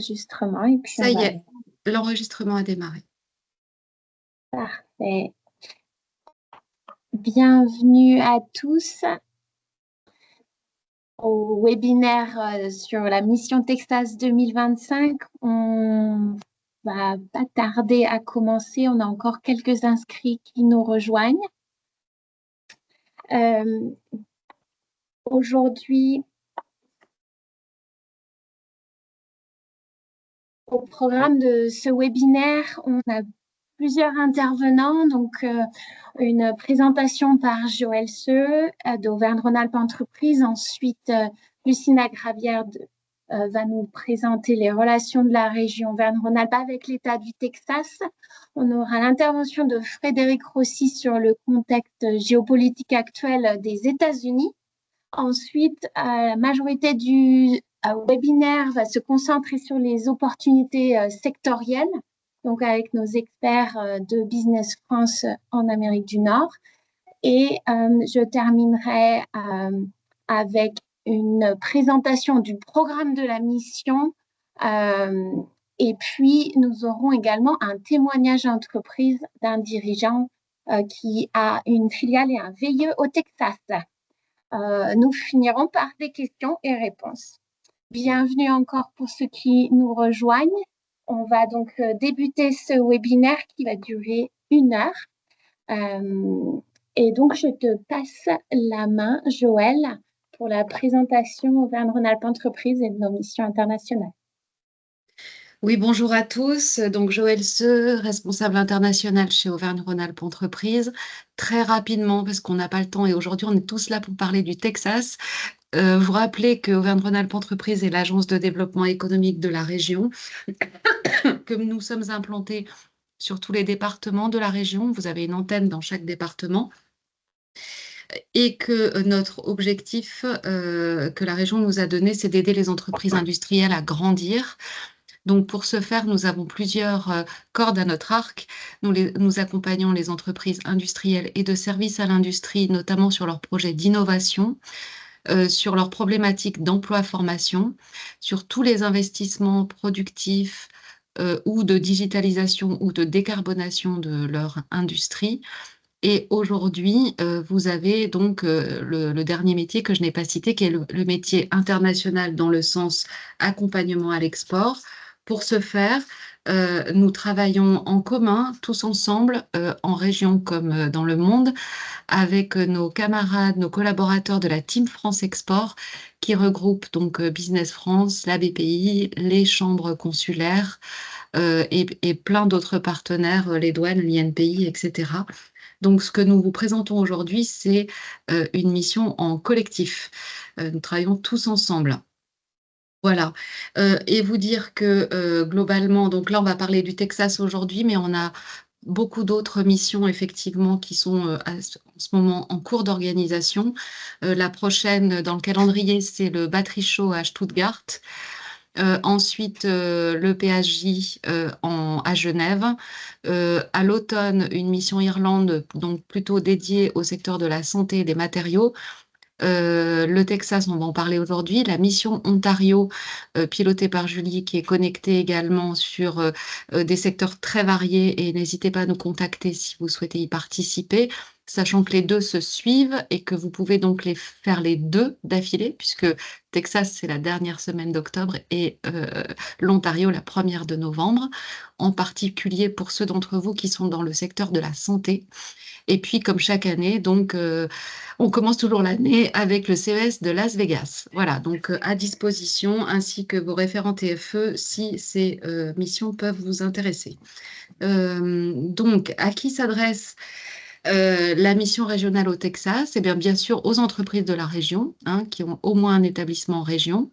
Enregistrement et puis Ça y est, l'enregistrement a démarré. Parfait. Bienvenue à tous au webinaire sur la mission Texas 2025. On va pas tarder à commencer. On a encore quelques inscrits qui nous rejoignent. Aujourd'hui, au programme de ce webinaire, on a plusieurs intervenants, donc une présentation par Joël Seu d'Auvergne-Rhône-Alpes Entreprises. Ensuite, Lucina Gravière va nous présenter les relations de la région Auvergne-Rhône-Alpes avec l'État du Texas. On aura l'intervention de Frédéric Rossi sur le contexte géopolitique actuel des États-Unis. Ensuite, la majorité du webinaire va se concentrer sur les opportunités sectorielles, donc avec nos experts de Business France en Amérique du Nord. Et je terminerai avec une présentation du programme de la mission. Et puis, nous aurons également un témoignage d'entreprise d'un dirigeant qui a une filiale et un VIE au Texas. Nous finirons par des questions et réponses. Bienvenue encore pour ceux qui nous rejoignent. On va donc débuter ce webinaire qui va durer 1 heure. Et donc, je te passe la main, Joël, pour la présentation Auvergne-Rhône-Alpes Entreprises et de nos missions internationales. Oui, bonjour à tous. Donc, Joël Seu, responsable international chez Auvergne-Rhône-Alpes Entreprises. Très rapidement, parce qu'on n'a pas le temps et aujourd'hui, on est tous là pour parler du Texas. Vous rappelez que Auvergne-Rhône-Alpes Entreprises est l'agence de développement économique de la région, que nous sommes implantés sur tous les départements de la région. Vous avez une antenne dans chaque département. Et que notre objectif que la région nous a donné, c'est d'aider les entreprises industrielles à grandir. Donc, pour ce faire, nous avons plusieurs cordes à notre arc. Nous accompagnons les entreprises industrielles et de services à l'industrie, notamment sur leurs projets d'innovation, sur leurs problématiques d'emploi-formation, sur tous les investissements productifs ou de digitalisation ou de décarbonation de leur industrie. Et aujourd'hui, vous avez donc le dernier métier que je n'ai pas cité, qui est le métier international dans le sens accompagnement à l'export. Pour ce faire, nous travaillons en commun, tous ensemble, en région comme dans le monde, avec nos camarades, nos collaborateurs de la Team France Export, qui regroupe donc Business France, la BPI, les chambres consulaires et plein d'autres partenaires, les douanes, l'INPI, etc. Donc, ce que nous vous présentons aujourd'hui, c'est une mission en collectif. Nous travaillons tous ensemble. Voilà. Et vous dire que globalement, donc là, on va parler du Texas aujourd'hui, mais on a beaucoup d'autres missions, effectivement, qui sont en ce moment en cours d'organisation. La prochaine dans le calendrier, c'est le Battery Show à Stuttgart. Ensuite, le PHJ à Genève. À l'automne, une mission Irlande, donc plutôt dédiée au secteur de la santé et des matériaux. Le Texas, on va en parler aujourd'hui. La mission Ontario, pilotée par Julie, qui est connectée également sur des secteurs très variés. Et n'hésitez pas à nous contacter si vous souhaitez y participer, sachant que les deux se suivent et que vous pouvez donc faire les deux d'affilée, puisque Texas, c'est la dernière semaine d'octobre et l'Ontario, la première de novembre, en particulier pour ceux d'entre vous qui sont dans le secteur de la santé. Et puis, comme chaque année, donc, on commence toujours l'année avec le CES de Las Vegas. Voilà, donc à disposition, ainsi que vos référents TFE si ces missions peuvent vous intéresser. Donc, à qui s'adresse la mission régionale au Texas? Eh bien sûr, aux entreprises de la région, qui ont au moins un établissement en région.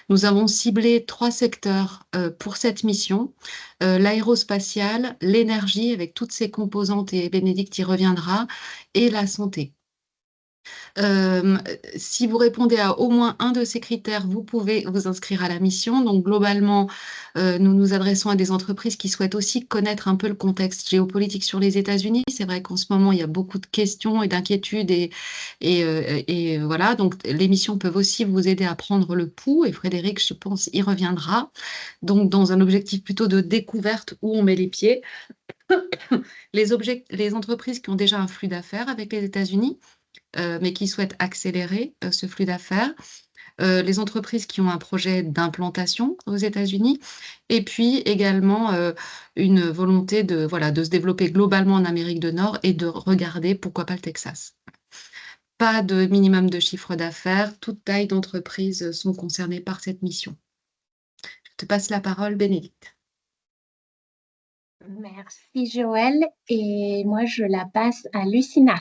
Nous avons ciblé 3 secteurs pour cette mission. L'aérospatiale, l'énergie avec toutes ses composantes, et Bénédicte y reviendra, et la santé. Euh, Si vous répondez à au moins un de ces critères, vous pouvez vous inscrire à la mission. Donc, globalement, nous nous adressons à des entreprises qui souhaitent aussi connaître un peu le contexte géopolitique sur les États-Unis. C'est vrai qu'en ce moment, il y a beaucoup de questions et d'inquiétudes voilà. Donc, les missions peuvent aussi vous aider à prendre le pouls et Frédéric, je pense, y reviendra. Donc, dans un objectif plutôt de découverte où on met les pieds. Les entreprises qui ont déjà un flux d'affaires avec les États-Unis, mais qui souhaitent accélérer ce flux d'affaires, les entreprises qui ont un projet d'implantation aux États-Unis, et puis également une volonté voilà, de se développer globalement en Amérique du Nord et de regarder, pourquoi pas, le Texas. Pas de minimum de chiffre d'affaires, toute taille d'entreprise sont concernées par cette mission. Je te passe la parole, Bénédicte. Merci Joël. Et moi, je la passe à Lucina.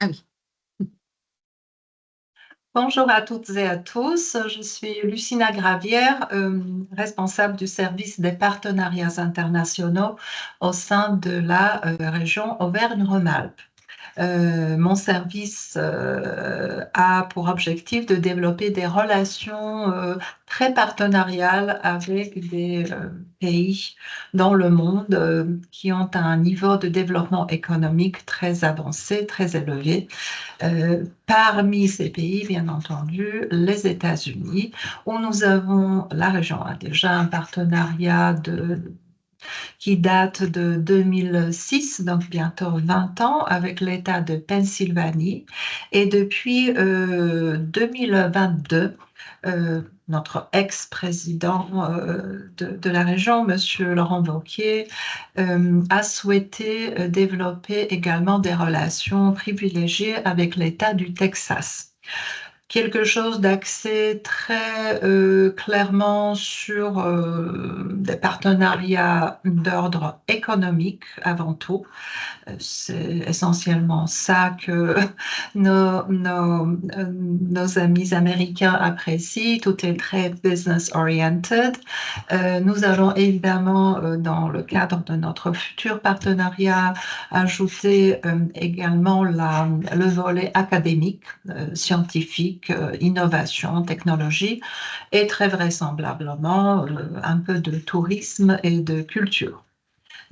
Ah oui. Bonjour à toutes et à tous, je suis Lucina Gravière, responsable du service des partenariats internationaux au sein de la région Auvergne-Rhône-Alpes. Mon service a pour objectif de développer des relations très partenariales avec des pays dans le monde qui ont un niveau de développement économique très avancé, très élevé. Parmi ces pays, bien entendu, les États-Unis, où la région a déjà un partenariat qui date de 2006, donc bientôt 20 ans, avec l'État de Pennsylvanie. Et depuis 2022, notre ex-président de la région, Monsieur Laurent Wauquiez, a souhaité développer également des relations privilégiées avec l'État du Texas. Quelque chose d'axé très clairement sur des partenariats d'ordre économique avant tout. C'est essentiellement ça que nos amis américains apprécient. Tout est très business-oriented. Nous allons évidemment, dans le cadre de notre futur partenariat, ajouter également le volet académique, scientifique, innovation, technologie, et très vraisemblablement un peu de tourisme et de culture.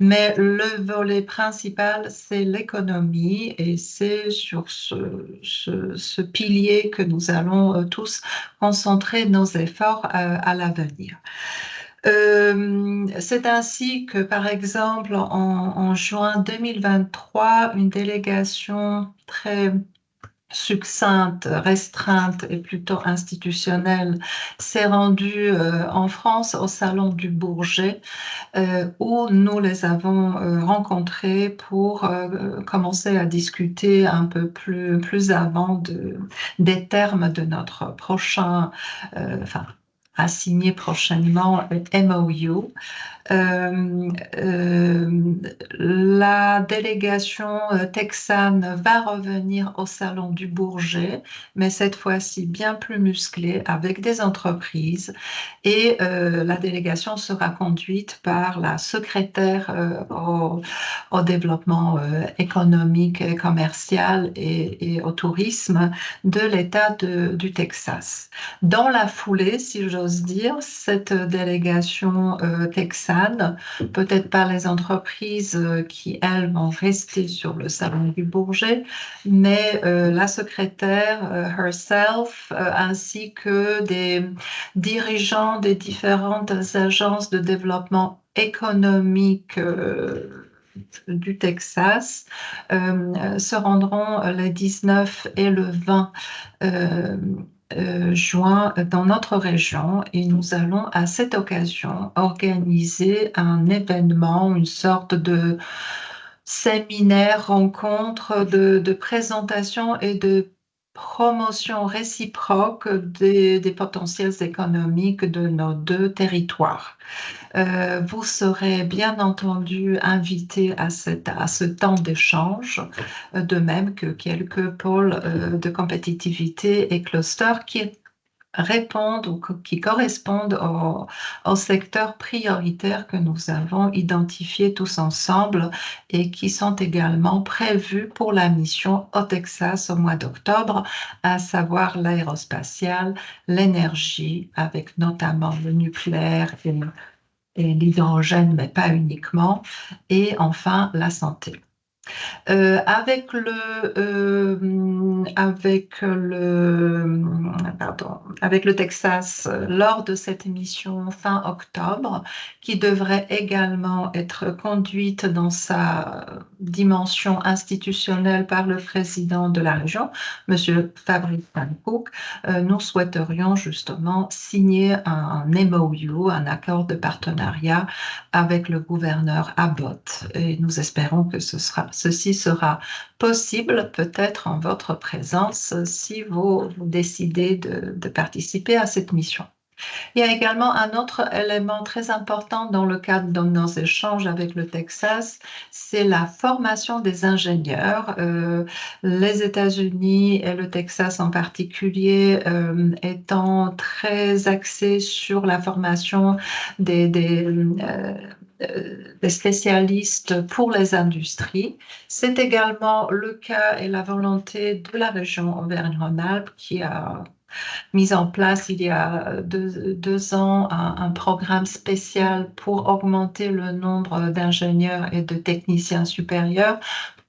Mais le volet principal, c'est l'économie et c'est sur ce pilier que nous allons tous concentrer nos efforts à l'avenir. C'est ainsi que, par exemple, en juin 2023, une délégation très succincte, restreinte et plutôt institutionnelle s'est rendue en France au Salon du Bourget, où nous les avons rencontrés pour commencer à discuter un peu plus avant des termes de notre prochain, à signer prochainement, MOU. La délégation texane va revenir au Salon du Bourget, mais cette fois-ci bien plus musclée, avec des entreprises. Et la délégation sera conduite par la secrétaire au développement économique et commercial et au tourisme de l'État du Texas. Dans la foulée, si j'ose dire, cette délégation texane, peut-être pas les entreprises qui, elles, vont rester sur le Salon du Bourget, mais la secrétaire herself, ainsi que des dirigeants des différentes agences de développement économique du Texas se rendront les 19 et le 20 juin dans notre région et nous allons à cette occasion organiser un événement, une sorte de séminaire, rencontre de présentation et de promotion réciproque des potentiels économiques de nos deux territoires. Vous serez bien entendu invité à ce temps d'échange, de même que quelques pôles de compétitivité et clusters qui répondent ou qui correspondent aux secteurs prioritaires que nous avons identifiés tous ensemble et qui sont également prévus pour la mission au Texas au mois d'octobre, à savoir l'aérospatiale, l'énergie, avec notamment le nucléaire et l'hydrogène, mais pas uniquement, et enfin la santé. Avec le Texas, lors de cette mission fin octobre, qui devrait également être conduite dans sa dimension institutionnelle par le président de la région, Monsieur Fabrice Pankouk, nous souhaiterions justement signer un MOU, un accord de partenariat avec le gouverneur Abbott. Et nous espérons que ceci sera possible, peut-être en votre présence, si vous décidez de participer à cette mission. Il y a également un autre élément très important dans le cadre de nos échanges avec le Texas, c'est la formation des ingénieurs. Les États-Unis et le Texas en particulier étant très axés sur la formation des spécialistes pour les industries. C'est également le cas et la volonté de la région Auvergne-Rhône-Alpes qui a mis en place il y a deux ans un programme spécial pour augmenter le nombre d'ingénieurs et de techniciens supérieurs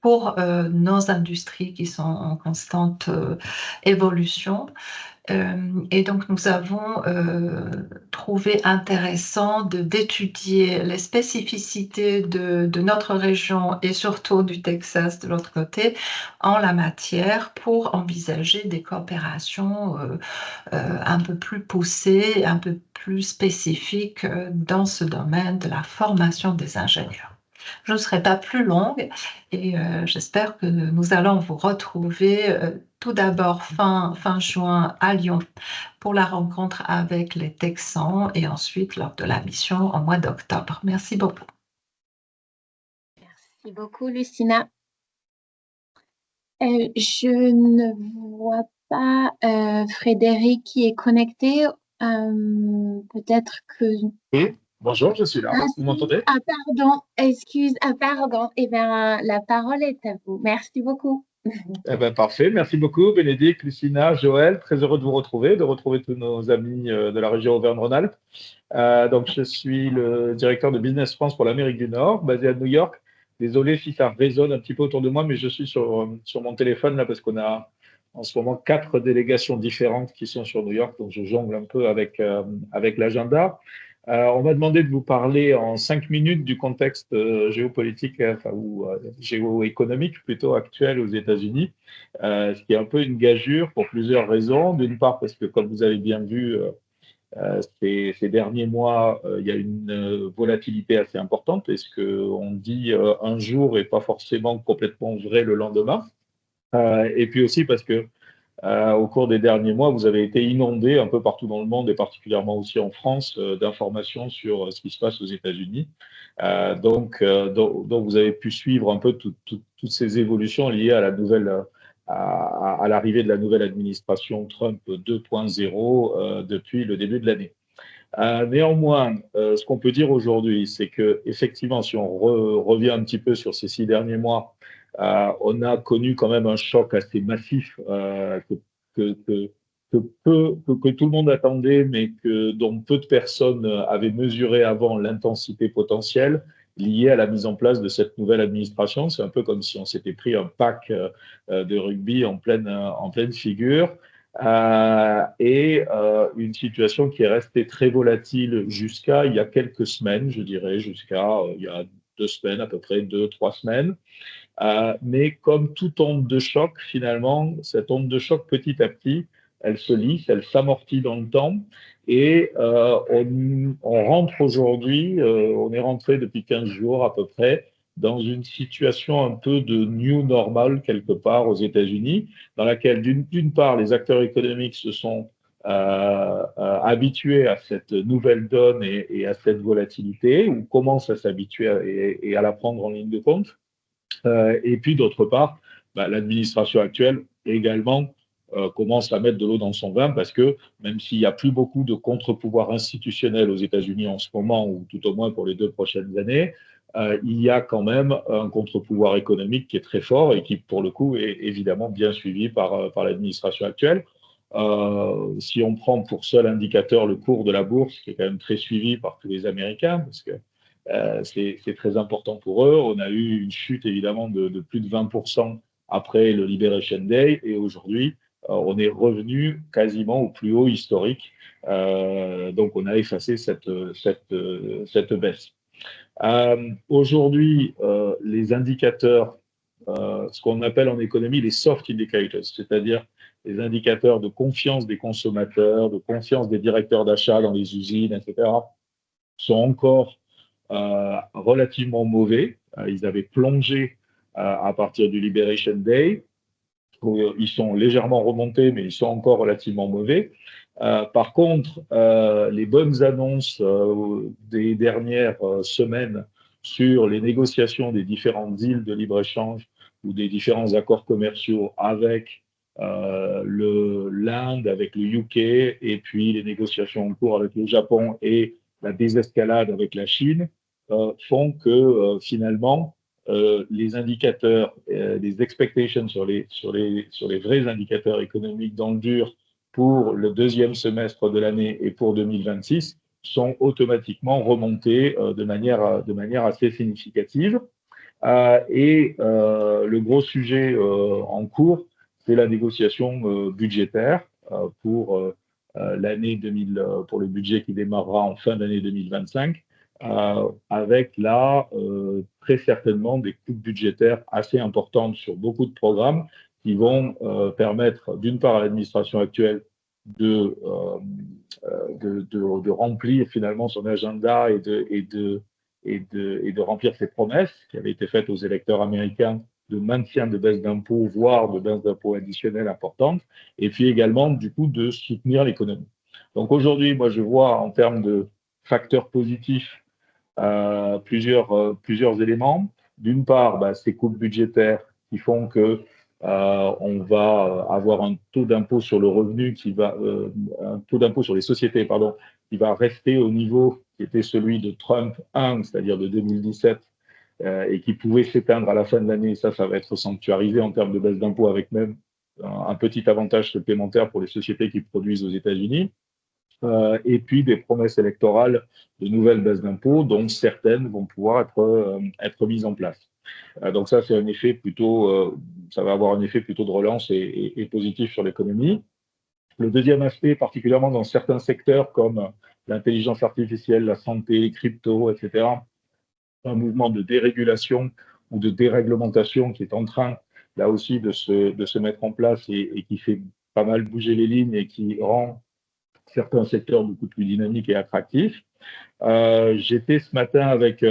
pour nos industries qui sont en constante évolution. Et donc, nous avons trouvé intéressant d'étudier les spécificités de notre région et surtout du Texas de l'autre côté en la matière pour envisager des coopérations un peu plus poussées, un peu plus spécifiques dans ce domaine de la formation des ingénieurs. Je ne serai pas plus longue et j'espère que nous allons vous retrouver tout d'abord fin juin à Lyon pour la rencontre avec les Texans et ensuite lors de la mission au mois d'octobre. Merci beaucoup. Merci beaucoup, Lucina. Je ne vois pas Frédéric qui est connecté. Peut-être que... Oui, bonjour, je suis là. Ah, Vous m'entendez? ah, pardon, excuse. Ah, pardon. Eh bien, la parole est à vous. Merci beaucoup. Eh ben, parfait. Merci beaucoup, Bénédicte, Lucina, Joël. Très heureux de vous retrouver, de retrouver tous nos amis de la région Auvergne-Rhône-Alpes. Donc, je suis le directeur de Business France pour l'Amérique du Nord, basé à New York. Désolé si ça résonne un petit peu autour de moi, mais je suis sur mon téléphone là parce qu'on a en ce moment 4 délégations différentes qui sont sur New York, donc je jongle un peu avec l'agenda. On m'a demandé de vous parler en 5 minutes du contexte géopolitique, ou géoéconomique plutôt actuel aux États-Unis, ce qui est un peu une gageure pour plusieurs raisons. D'une part, parce que comme vous avez bien vu, ces derniers mois, il y a une volatilité assez importante, et ce qu'on dit un jour n'est pas forcément complètement vrai le lendemain. Et puis aussi parce que au cours des derniers mois, vous avez été inondé un peu partout dans le monde et particulièrement aussi en France d'informations sur ce qui se passe aux États-Unis. Donc, vous avez pu suivre un peu toutes ces évolutions liées à à l'arrivée de la nouvelle administration Trump 2.0 depuis le début de l'année. Néanmoins, ce qu'on peut dire aujourd'hui, c'est que effectivement, si on revient un petit peu sur ces 6 derniers mois, on a connu quand même un choc assez massif que tout le monde attendait, mais dont peu de personnes avaient mesuré avant l'intensité potentielle liée à la mise en place de cette nouvelle administration. C'est un peu comme si on s'était pris un pack de rugby en pleine figure. Une situation qui est restée très volatile jusqu'à il y a quelques semaines, je dirais, jusqu'à il y a 2 semaines, à peu près 2-3 semaines. Mais comme toute onde de choc, finalement, cette onde de choc, petit à petit, elle se lisse, elle s'amortit dans le temps. Et on rentre aujourd'hui, on est rentré depuis 15 jours à peu près, dans une situation un peu de new normal quelque part aux États-Unis, dans laquelle d'une part les acteurs économiques se sont habitués à cette nouvelle donne et à cette volatilité, ou commencent à s'habituer et à la prendre en ligne de compte. Et puis d'autre part, l'administration actuelle également commence à mettre de l'eau dans son vin parce que même s'il n'y a plus beaucoup de contre-pouvoirs institutionnels aux États-Unis en ce moment, ou tout au moins pour les 2 prochaines années, il y a quand même un contre-pouvoir économique qui est très fort et qui, pour le coup, est évidemment bien suivi par l'administration actuelle. Si on prend pour seul indicateur le cours de la bourse, qui est quand même très suivi par tous les Américains, parce que c'est très important pour eux. On a eu une chute évidemment de plus de 20% après le Liberation Day et aujourd'hui, on est revenu quasiment au plus haut historique. Donc, on a effacé cette baisse. Aujourd'hui, les indicateurs, ce qu'on appelle en économie les soft indicators, c'est-à-dire les indicateurs de confiance des consommateurs, de confiance des directeurs d'achat dans les usines, etc., sont encore relativement mauvais. Ils avaient plongé à partir du Liberation Day. Ils sont légèrement remontés, mais ils sont encore relativement mauvais. Par contre, les bonnes annonces des dernières semaines sur les négociations des différents deals de libre-échange ou des différents accords commerciaux avec l'Inde, avec le UK, et puis les négociations en cours avec le Japon et la désescalade avec la Chine, font que finalement, les indicateurs, les expectations sur les vrais indicateurs économiques dans le dur pour le deuxième semestre de l'année et pour 2026 sont automatiquement remontés de manière assez significative. Le gros sujet en cours, c'est la négociation budgétaire pour l'année 2000, pour le budget qui démarrera en fin d'année 2025. Avec là très certainement des coupes budgétaires assez importantes sur beaucoup de programmes qui vont permettre d'une part à l'administration actuelle de remplir finalement son agenda et de remplir ses promesses qui avaient été faites aux électeurs américains de maintien de baisse d'impôts, voire de baisse d'impôts additionnelles importantes, et puis également du coup de soutenir l'économie. Donc aujourd'hui, moi je vois en termes de facteurs positifs plusieurs éléments. D'une part, ces coupes budgétaires qui font que on va avoir un taux d'impôt sur le revenu un taux d'impôt sur les sociétés, pardon, qui va rester au niveau qui était celui de Trump 1, c'est-à-dire de 2017, et qui pouvait s'éteindre à la fin de l'année. Ça va être sanctuarisé en termes de baisse d'impôt avec même un petit avantage supplémentaire pour les sociétés qui produisent aux États-Unis. Et puis des promesses électorales de nouvelles baisses d'impôts, dont certaines vont pouvoir être mises en place. Donc ça, c'est un effet plutôt, ça va avoir un effet plutôt de relance et positif sur l'économie. Le deuxième aspect, particulièrement dans certains secteurs comme l'intelligence artificielle, la santé, les cryptos, etc., un mouvement de dérégulation ou de déréglementation qui est en train, là aussi, de se mettre en place et qui fait pas mal bouger les lignes et qui rend certains secteurs beaucoup plus dynamiques et attractifs. J'étais ce matin avec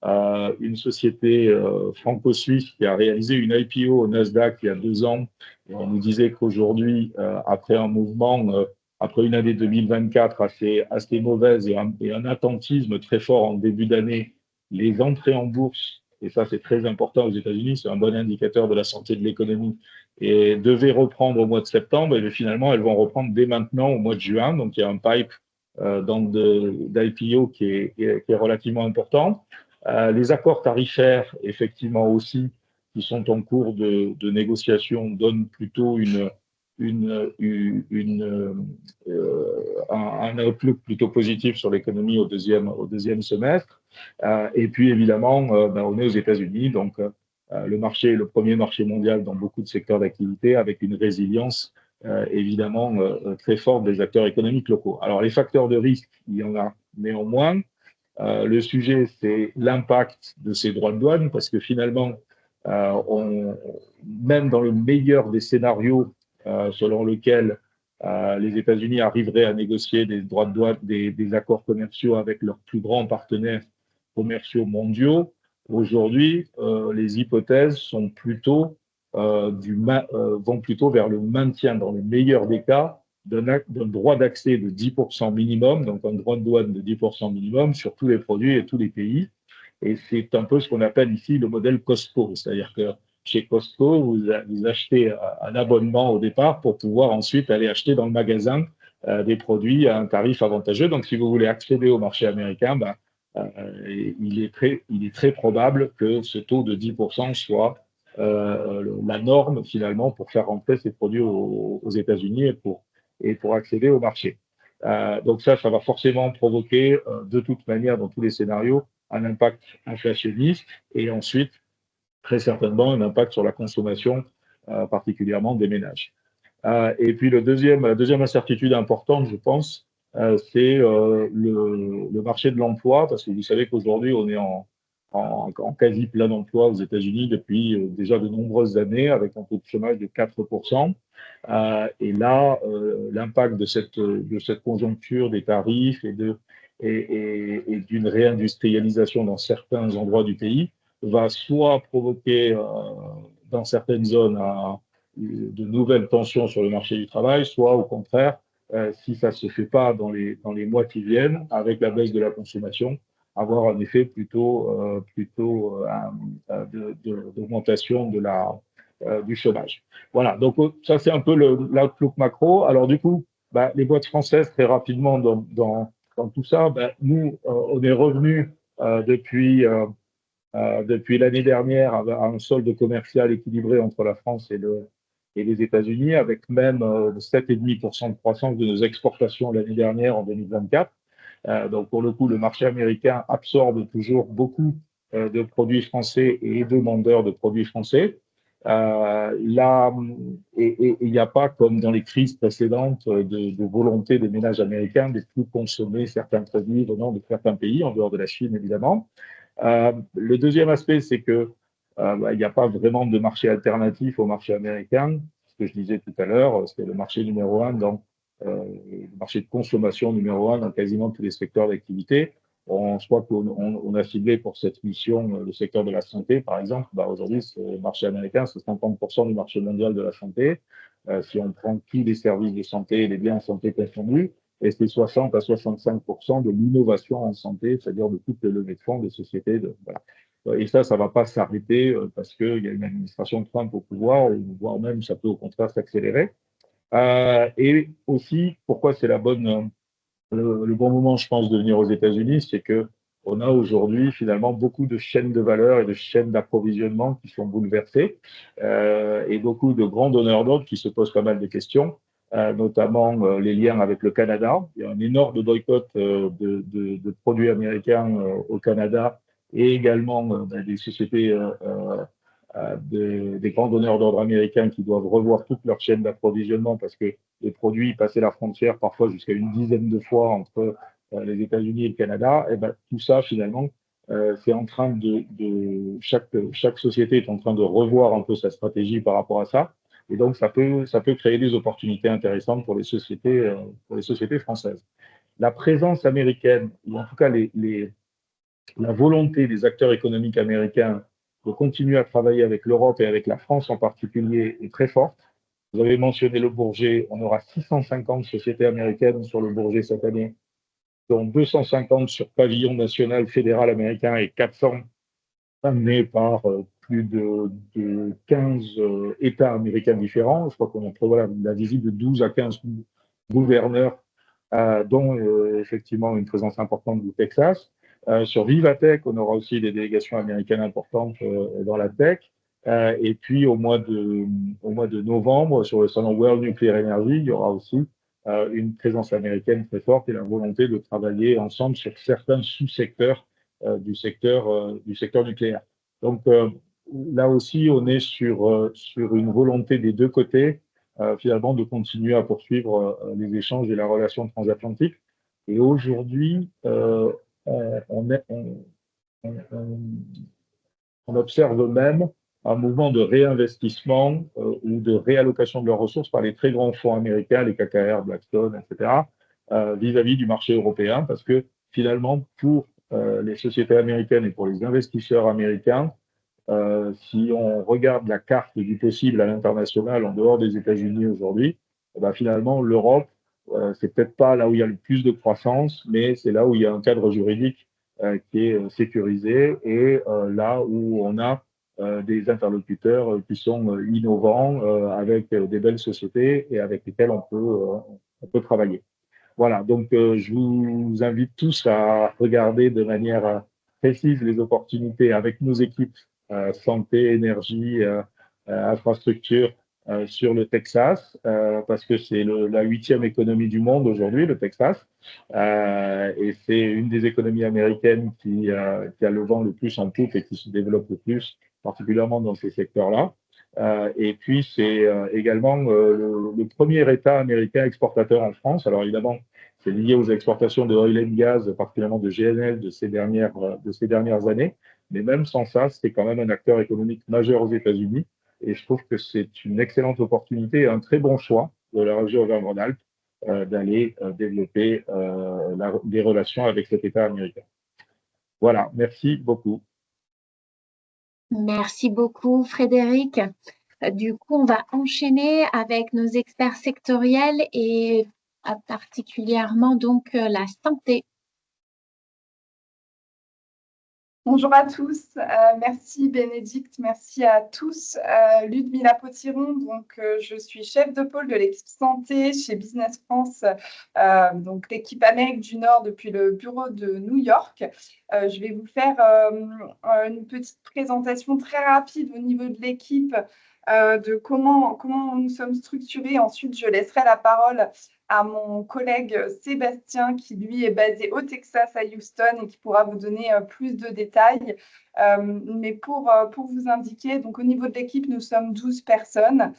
une société franco-suisse qui a réalisé une IPO au Nasdaq il y a 2 ans. Et on nous disait qu'aujourd'hui, après un mouvement, après une année 2024 assez mauvaise et un attentisme très fort en début d'année, les entrées en bourse, et ça c'est très important aux États-Unis, c'est un bon indicateur de la santé de l'économie, et devaient reprendre au mois de septembre, et finalement elles vont reprendre dès maintenant au mois de juin. Donc il y a un pipe d'IPO qui est relativement important. Les accords tarifaires, effectivement aussi, qui sont en cours de négociation, donnent plutôt un outlook plutôt positif sur l'économie au deuxième semestre. Et puis évidemment, on est aux États-Unis, donc le marché est le premier marché mondial dans beaucoup de secteurs d'activité, avec une résilience évidemment très forte des acteurs économiques locaux. Alors les facteurs de risque, il y en a néanmoins. Le sujet, c'est l'impact de ces droits de douane, parce que finalement, même dans le meilleur des scénarios selon lequel les États-Unis arriveraient à négocier des droits de douane, des accords commerciaux avec leurs plus grands partenaires commerciaux mondiaux, aujourd'hui, les hypothèses sont vont plutôt vers le maintien, dans le meilleur des cas, d'un droit d'accès de 10% minimum, donc un droit de douane de 10% minimum sur tous les produits et tous les pays. Et c'est un peu ce qu'on appelle ici le modèle COSPO, c'est-à-dire que chez Costco, vous achetez un abonnement au départ pour pouvoir ensuite aller acheter dans le magasin des produits à un tarif avantageux. Donc, si vous voulez accéder au marché américain, il est très probable que ce taux de 10% soit la norme finalement pour faire rentrer ces produits aux États-Unis et pour accéder au marché. Donc ça va forcément provoquer de toute manière dans tous les scénarios un impact inflationniste et ensuite très certainement un impact sur la consommation, particulièrement des ménages. Et puis la deuxième incertitude importante, je pense, c'est le marché de l'emploi, parce que vous savez qu'aujourd'hui, on est en quasi plein emploi aux États-Unis depuis déjà de nombreuses années, avec un taux de chômage de 4%. Et là, l'impact de cette conjoncture des tarifs et d'une réindustrialisation dans certains endroits du pays va soit provoquer dans certaines zones de nouvelles tensions sur le marché du travail, soit au contraire, si ça ne se fait pas dans les mois qui viennent, avec la baisse de la consommation, avoir un effet plutôt d'augmentation du chômage. Voilà, donc ça c'est un peu l'outlook macro. Alors du coup, les boîtes françaises, très rapidement dans tout ça, nous, on est revenus depuis l'année dernière à un solde commercial équilibré entre la France et les États-Unis, avec même 7,5% de croissance de nos exportations l'année dernière en 2024. Donc pour le coup, le marché américain absorbe toujours beaucoup de produits français et de demandeurs de produits français. Là, il n'y a pas, comme dans les crises précédentes, de volonté des ménages américains de plus consommer certains produits venant de certains pays, en dehors de la Chine évidemment. Le deuxième aspect, c'est que il n'y a pas vraiment de marché alternatif au marché américain. Ce que je disais tout à l'heure, c'est le marché numéro un dans le marché de consommation numéro un dans quasiment tous les secteurs d'activité. Je crois qu'on a ciblé pour cette mission le secteur de la santé, par exemple. Aujourd'hui, le marché américain, c'est 50% du marché mondial de la santé. Si on prend tous les services de santé et les biens de santé confondus, et c'est 60 à 65% de l'innovation en santé, c'est-à-dire de toutes les levées de fonds des sociétés. Voilà. Et ça ne va pas s'arrêter parce qu'il y a une administration Trump au pouvoir, voire même ça peut au contraire s'accélérer. Et aussi, pourquoi c'est le bon moment, je pense, de venir aux États-Unis, c'est que on a aujourd'hui finalement beaucoup de chaînes de valeur et de chaînes d'approvisionnement qui sont bouleversées et beaucoup de grands donneurs d'ordre qui se posent pas mal de questions, notamment les liens avec le Canada. Il y a un énorme boycott de produits américains au Canada et également des sociétés des grands donneurs d'ordre américains qui doivent revoir toute leur chaîne d'approvisionnement parce que les produits passaient la frontière parfois jusqu'à une dizaine de fois entre les États-Unis et le Canada. Et tout ça, finalement, c'est en train chaque société est en train de revoir un peu sa stratégie par rapport à ça. Et donc, ça peut créer des opportunités intéressantes pour les sociétés françaises. La présence américaine, ou en tout cas la volonté des acteurs économiques américains de continuer à travailler avec l'Europe et avec la France en particulier est très forte. Vous avez mentionné le Bourget, on aura 650 sociétés américaines sur le Bourget cette année, dont 250 sur pavillon national fédéral américain et 400 amenés par plus de 15 États américains différents. Je crois qu'on a la visite de 12 à 15 gouverneurs, dont effectivement une présence importante du Texas. Sur Vivatech, on aura aussi des délégations américaines importantes dans la tech. Et puis au mois de novembre, sur le salon World Nuclear Energy, il y aura aussi une présence américaine très forte et la volonté de travailler ensemble sur certains sous-secteurs du secteur nucléaire. Donc là aussi, on est sur une volonté des deux côtés finalement de continuer à poursuivre les échanges et la relation transatlantique. Et aujourd'hui, on observe même un mouvement de réinvestissement ou de réallocation de leurs ressources par les très grands fonds américains, les KKR, Blackstone, etc., vis-à-vis du marché européen, parce que finalement, pour les sociétés américaines et pour les investisseurs américains, si on regarde la carte du possible à l'international en dehors des États-Unis aujourd'hui, finalement, l'Europe, c'est peut-être pas là où il y a le plus de croissance, mais c'est là où il y a un cadre juridique qui est sécurisé et là où on a des interlocuteurs qui sont innovants, avec des belles sociétés et avec lesquels on peut travailler. Voilà, donc je vous invite tous à regarder de manière précise les opportunités avec nos équipes santé, énergie, infrastructure sur le Texas, parce que c'est la 8e économie du monde aujourd'hui, le Texas, et c'est une des économies américaines qui a le vent le plus en poupe et qui se développe le plus, particulièrement dans ces secteurs-là. Et puis, c'est également le premier État américain exportateur en France. Alors, évidemment, c'est lié aux exportations de oil and gas, particulièrement de GNL de ces dernières années. Mais même sans ça, c'est quand même un acteur économique majeur aux États-Unis. Et je trouve que c'est une excellente opportunité et un très bon choix de la région Auvergne-Rhône-Alpes d'aller développer des relations avec cet État américain. Voilà, merci beaucoup. Merci beaucoup, Frédéric. Du coup, on va enchaîner avec nos experts sectoriels et particulièrement donc la santé. Bonjour à tous, merci Bénédicte, merci à tous. Ludmila Potiron, donc je suis chef de pôle de l'équipe santé chez Business France, donc l'équipe Amérique du Nord depuis le bureau de New York. Je vais vous faire une petite présentation très rapide au niveau de l'équipe, de comment nous sommes structurés. Ensuite, je laisserai la parole à mon collègue Sébastien, qui lui est basé au Texas, à Houston, et qui pourra vous donner plus de détails. Mais pour vous indiquer, donc au niveau de l'équipe, nous sommes 12 personnes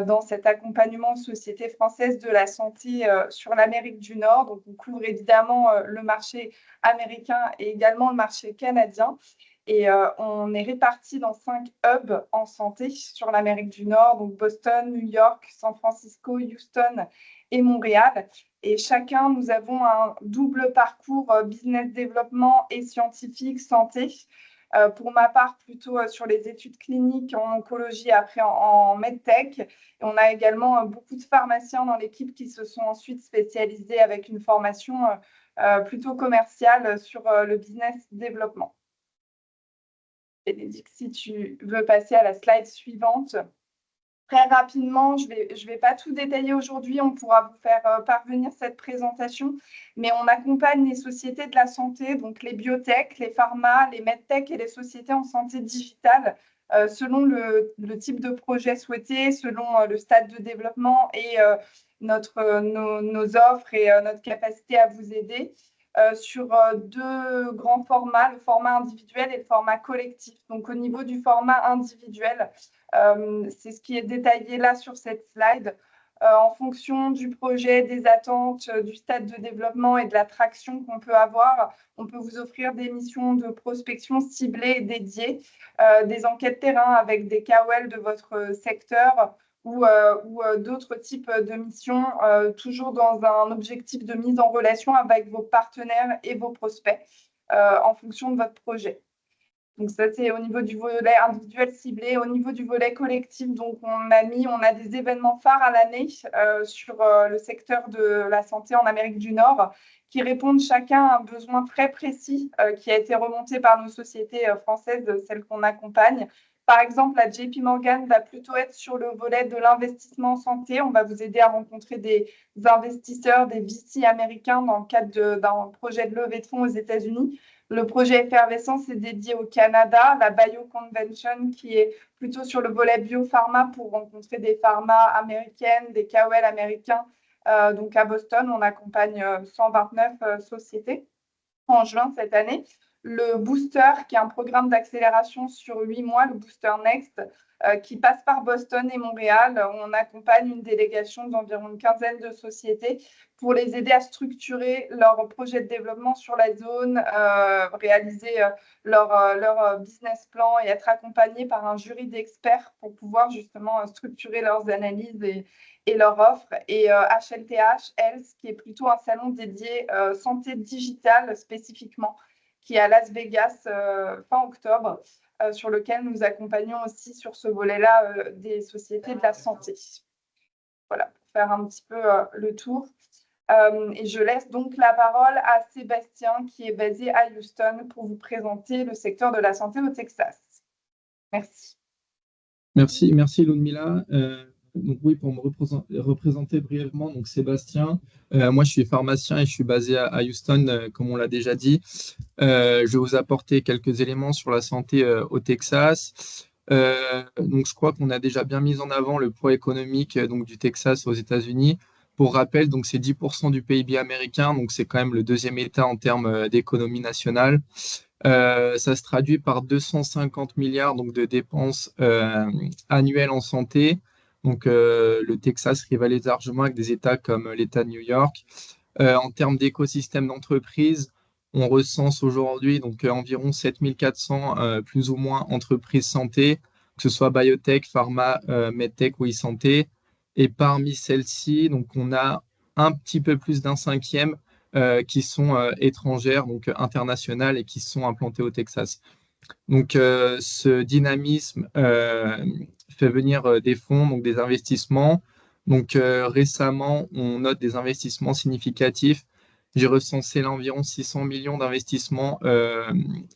dans cet accompagnement Société française de la santé sur l'Amérique du Nord. Donc, on couvre évidemment le marché américain et également le marché canadien. Et on est répartis dans 5 hubs en santé sur l'Amérique du Nord, donc Boston, New York, San Francisco, Houston et Montréal. Et chacun, nous avons un double parcours business développement et scientifique santé. Pour ma part, plutôt sur les études cliniques en oncologie, après en medtech. Et on a également beaucoup de pharmaciens dans l'équipe qui se sont ensuite spécialisés avec une formation plutôt commerciale sur le business développement. Bénédicte, si tu veux passer à la slide suivante. Très rapidement, je vais pas tout détailler aujourd'hui, on pourra vous faire parvenir cette présentation, mais on accompagne les sociétés de la santé, donc les biotech, les pharma, les medtech et les sociétés en santé digitale, selon le type de projet souhaité, selon le stade de développement et nos offres et notre capacité à vous aider. Sur 2 grands formats, le format individuel et le format collectif. Donc, au niveau du format individuel, c'est ce qui est détaillé là sur cette slide. En fonction du projet, des attentes, du stade de développement et de la traction qu'on peut avoir, on peut vous offrir des missions de prospection ciblées et dédiées, des enquêtes terrain avec des KOL de votre secteur, ou d'autres types de missions, toujours dans un objectif de mise en relation avec vos partenaires et vos prospects en fonction de votre projet. Donc ça, c'est au niveau du volet individuel ciblé. Au niveau du volet collectif, donc on a des événements phares à l'année sur le secteur de la santé en Amérique du Nord qui répondent chacun à un besoin très précis qui a été remonté par nos sociétés françaises, celles qu'on accompagne. Par exemple, la JP Morgan va plutôt être sur le volet de l'investissement en santé. On va vous aider à rencontrer des investisseurs, des VC américains dans le cadre d'un projet de levée de fonds aux États-Unis. Le projet Effervescence est dédié au Canada, la BioConvention qui est plutôt sur le volet biopharma pour rencontrer des pharma américaines, des KOL américains. Donc à Boston, on accompagne 129 sociétés en juin cette année. Le Booster, qui est un programme d'accélération sur 8 mois, le Booster Next, qui passe par Boston et Montréal. On accompagne une délégation d'environ une quinzaine de sociétés pour les aider à structurer leur projet de développement sur la zone, réaliser leur business plan et être accompagnés par un jury d'experts pour pouvoir justement structurer leurs analyses et leur offre. Et HLTH, Health, qui est plutôt un salon dédié santé digitale spécifiquement, qui est à Las Vegas fin octobre, sur lequel nous accompagnons aussi sur ce volet-là des sociétés de la santé. Voilà, pour faire un petit peu le tour. Et je laisse donc la parole à Sébastien, qui est basé à Houston, pour vous présenter le secteur de la santé au Texas. Merci. Merci Ludmila. Donc oui, pour me représenter brièvement, donc Sébastien, moi je suis pharmacien et je suis basé à Houston, comme on l'a déjà dit. Je vais vous apporter quelques éléments sur la santé au Texas. Donc je crois qu'on a déjà bien mis en avant le poids économique donc, du Texas aux États-Unis. Pour rappel, donc c'est 10% du PIB américain, donc c'est quand même le deuxième État en termes d'économie nationale. Ça se traduit par 250 milliards donc, de dépenses annuelles en santé. Donc, le Texas rivalise largement avec des États comme l'État de New York. En termes d'écosystème d'entreprise, on recense aujourd'hui donc environ 7400 plus ou moins entreprises santé, que ce soit biotech, pharma, medtech ou e-santé. Et parmi celles-ci, donc on a un petit peu plus d'un cinquième qui sont étrangères, donc internationales et qui sont implantées au Texas. Donc, ce dynamisme fait venir des fonds, donc des investissements. Donc, récemment, on note des investissements significatifs. J'ai recensé là environ 600 millions d'investissements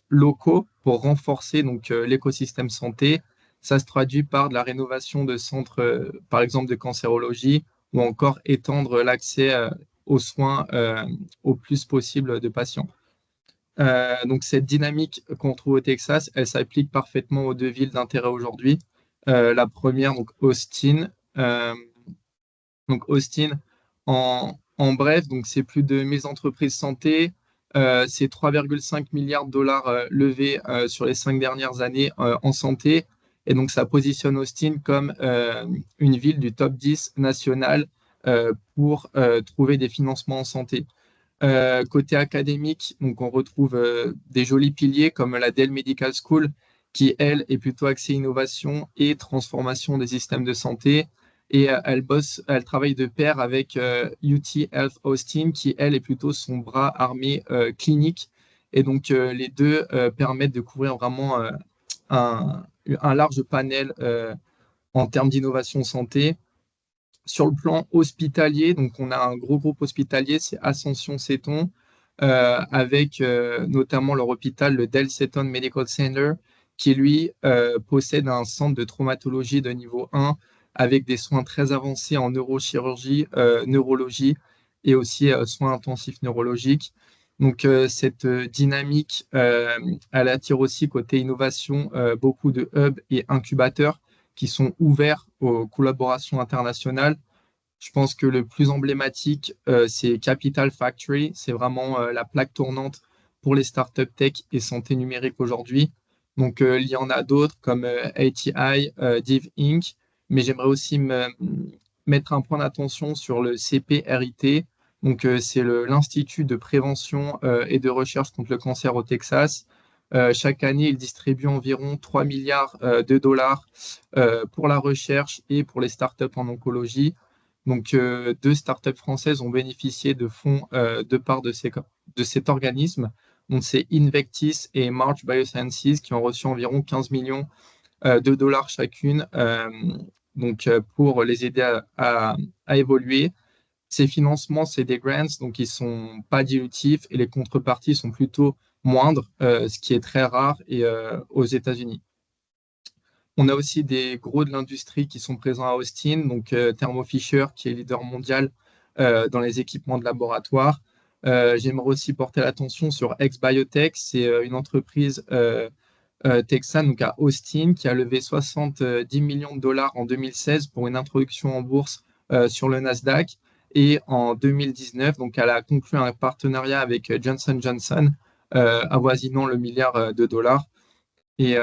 locaux pour renforcer donc l'écosystème santé. Ça se traduit par de la rénovation de centres, par exemple de cancérologie, ou encore étendre l'accès aux soins au plus possible de patients. Donc cette dynamique qu'on trouve au Texas, elle s'applique parfaitement aux deux villes d'intérêt aujourd'hui. La première, donc Austin. Donc Austin, en bref, donc c'est plus de 1000 entreprises santé. C'est 3,5 milliards de dollars levés sur les 5 dernières années en santé. Et donc ça positionne Austin comme une ville du top 10 national pour trouver des financements en santé. Côté académique, donc on retrouve des jolis piliers comme la Dell Medical School, qui, elle, est plutôt axée innovation et transformation des systèmes de santé. Et elle travaille de pair avec UT Health Austin, qui, elle, est plutôt son bras armé clinique. Et donc, les deux permettent de couvrir vraiment un large panel en termes d'innovation santé. Sur le plan hospitalier, donc on a un gros groupe hospitalier, c'est Ascension-Seton, avec notamment leur hôpital, le Dell Seton Medical Center, qui lui possède un centre de traumatologie de niveau 1 avec des soins très avancés en neurochirurgie, neurologie et aussi soins intensifs neurologiques. Donc cette dynamique, elle attire aussi côté innovation beaucoup de hubs et incubateurs qui sont ouverts aux collaborations internationales. Je pense que le plus emblématique, c'est Capital Factory. C'est vraiment la plaque tournante pour les startups tech et santé numérique aujourd'hui. Donc, il y en a d'autres comme ATI, Div Inc. Mais j'aimerais aussi mettre un point d'attention sur le CPRIT. Donc, c'est l'Institut de prévention et de recherche contre le cancer au Texas. Chaque année, il distribue environ 3 milliards de dollars pour la recherche et pour les startups en oncologie. Donc, deux startups françaises ont bénéficié de fonds de part de cet organisme. Donc, c'est Invectis et March Biosciences qui ont reçu environ 15 millions de dollars chacune pour les aider à évoluer. Ces financements, c'est des grants, donc ils ne sont pas dilutifs et les contreparties sont plutôt moindres, ce qui est très rare aux États-Unis. On a aussi des gros de l'industrie qui sont présents à Austin, donc Thermo Fisher qui est leader mondial dans les équipements de laboratoire. J'aimerais aussi porter l'attention sur X-Biotech, c'est une entreprise texane donc à Austin qui a levé 70 millions de dollars en 2016 pour une introduction en bourse sur le Nasdaq. Et en 2019, donc, elle a conclu un partenariat avec Johnson & Johnson avoisinant le milliard de dollars. Et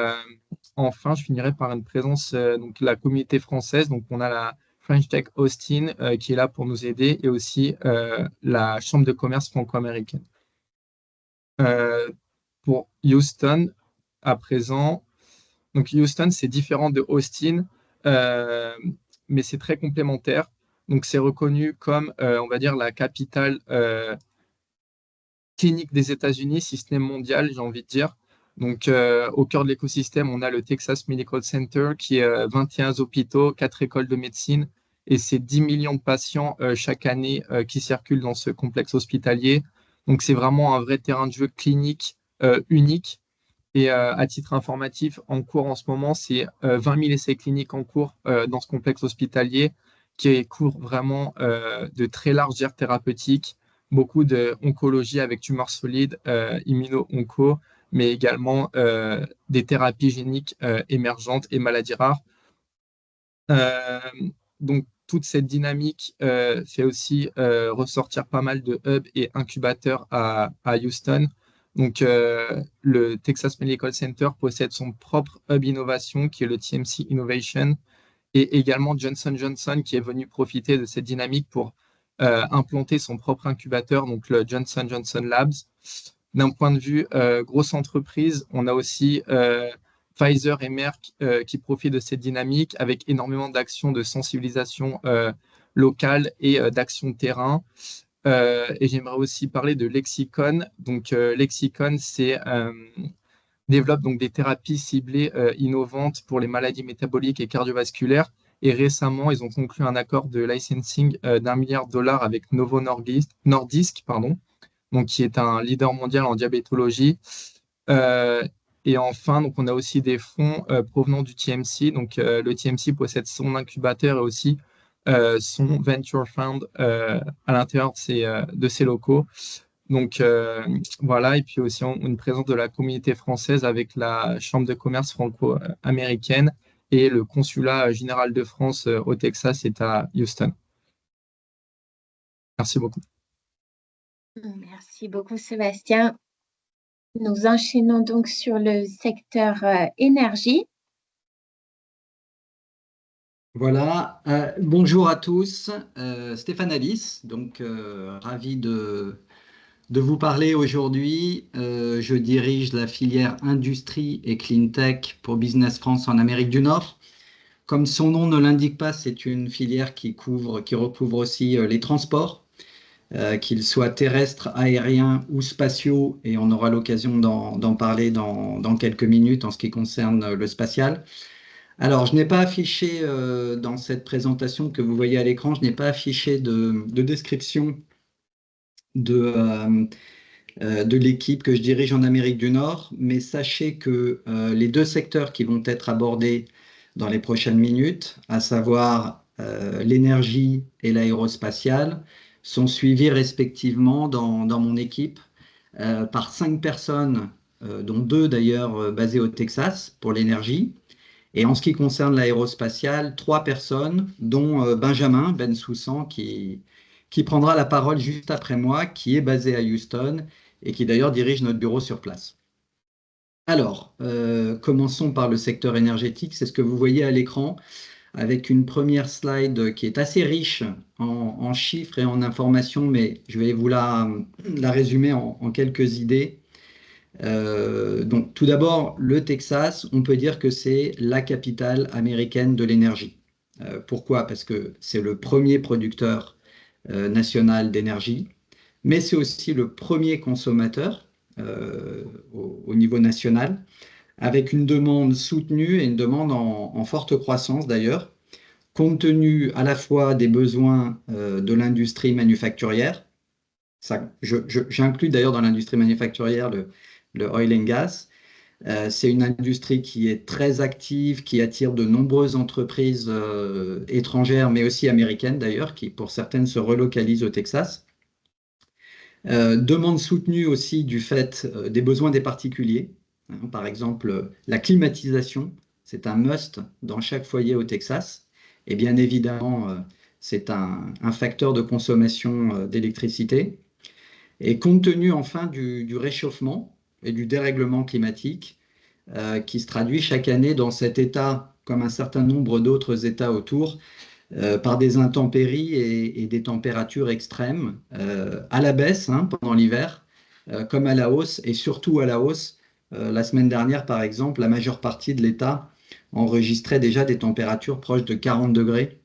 enfin, je finirai par une présence donc la communauté française. Donc, on a la French Tech Austin qui est là pour nous aider et aussi la Chambre de commerce franco-américaine. Pour Houston, à présent, donc Houston, c'est différent de Austin, mais c'est très complémentaire. Donc, c'est reconnu comme, on va dire, la capitale clinique des États-Unis, si ce n'est mondiale, j'ai envie de dire. Donc, au cœur de l'écosystème, on a le Texas Medical Center qui est 21 hôpitaux, 4 écoles de médecine et c'est 10 millions de patients chaque année qui circulent dans ce complexe hospitalier. Donc, c'est vraiment un vrai terrain de jeu clinique unique. Et à titre informatif, en cours en ce moment, c'est 20 000 essais cliniques en cours dans ce complexe hospitalier qui couvre vraiment de très larges aires thérapeutiques, beaucoup de oncologie avec tumeurs solides, immuno-onco, mais également des thérapies géniques émergentes et maladies rares. Euh, donc, toute cette dynamique fait aussi ressortir pas mal de hubs et incubateurs à Houston. Donc, le Texas Medical Center possède son propre hub innovation qui est le TMC Innovation et également Johnson Johnson qui est venu profiter de cette dynamique pour implanter son propre incubateur, donc le Johnson Johnson Labs. D'un point de vue grosse entreprise, on a aussi Pfizer et Merck qui profitent de cette dynamique avec énormément d'actions de sensibilisation locale et d'actions de terrain. Et j'aimerais aussi parler de Lexicon. Donc, Lexicon, développe donc des thérapies ciblées innovantes pour les maladies métaboliques et cardiovasculaires. Et récemment, ils ont conclu un accord de licensing d'1 milliard de dollars avec Novo Nordisk, donc, qui est un leader mondial en diabétologie. Et enfin, donc, on a aussi des fonds provenant du TMC. Donc, le TMC possède son incubateur et aussi son venture fund à l'intérieur de ses locaux. Donc, voilà. Et puis aussi, une présence de la communauté française avec la Chambre de commerce franco-américaine et le consulat général de France au Texas est à Houston. Merci beaucoup. Merci beaucoup, Sébastien. Nous enchaînons donc sur le secteur énergie. Voilà, bonjour à tous, Stéphane Alice, donc ravi de vous parler aujourd'hui. Je dirige la filière industrie et clean tech pour Business France en Amérique du Nord. Comme son nom ne l'indique pas, c'est une filière qui recouvre aussi les transports, qu'ils soient terrestres, aériens ou spatiaux, et on aura l'occasion d'en parler dans quelques minutes en ce qui concerne le spatial. Alors, je n'ai pas affiché dans cette présentation que vous voyez à l'écran, je n'ai pas affiché de description de l'équipe que je dirige en Amérique du Nord, mais sachez que les deux secteurs qui vont être abordés dans les prochaines minutes, à savoir l'énergie et l'aérospatiale, sont suivis respectivement dans mon équipe par 5 personnes, dont 2 d'ailleurs basées au Texas pour l'énergie. Et en ce qui concerne l'aérospatiale, 3 personnes, dont Benjamin Bensoussan, qui prendra la parole juste après moi, qui est basé à Houston et qui d'ailleurs dirige notre bureau sur place. Alors, commençons par le secteur énergétique, c'est ce que vous voyez à l'écran, avec une première slide qui est assez riche en chiffres et en informations, mais je vais vous la résumer en quelques idées. Donc, tout d'abord, le Texas, on peut dire que c'est la capitale américaine de l'énergie. Pourquoi? Parce que c'est le premier producteur national d'énergie, mais c'est aussi le premier consommateur au niveau national, avec une demande soutenue et une demande en forte croissance d'ailleurs, compte tenu à la fois des besoins de l'industrie manufacturière. J'inclus d'ailleurs dans l'industrie manufacturière le oil and gas. C'est une industrie qui est très active, qui attire de nombreuses entreprises étrangères, mais aussi américaines d'ailleurs, qui pour certaines se relocalisent au Texas. Demande soutenue aussi du fait des besoins des particuliers. Par exemple, la climatisation, c'est un must dans chaque foyer au Texas. Et bien évidemment, c'est un facteur de consommation d'électricité. Et compte tenu enfin du réchauffement et du dérèglement climatique qui se traduit chaque année dans cet État, comme un certain nombre d'autres États autour, par des intempéries et des températures extrêmes, à la baisse pendant l'hiver, comme à la hausse, et surtout à la hausse. La semaine dernière, par exemple, la majeure partie de l'État enregistrait déjà des températures proches de 40 degrés,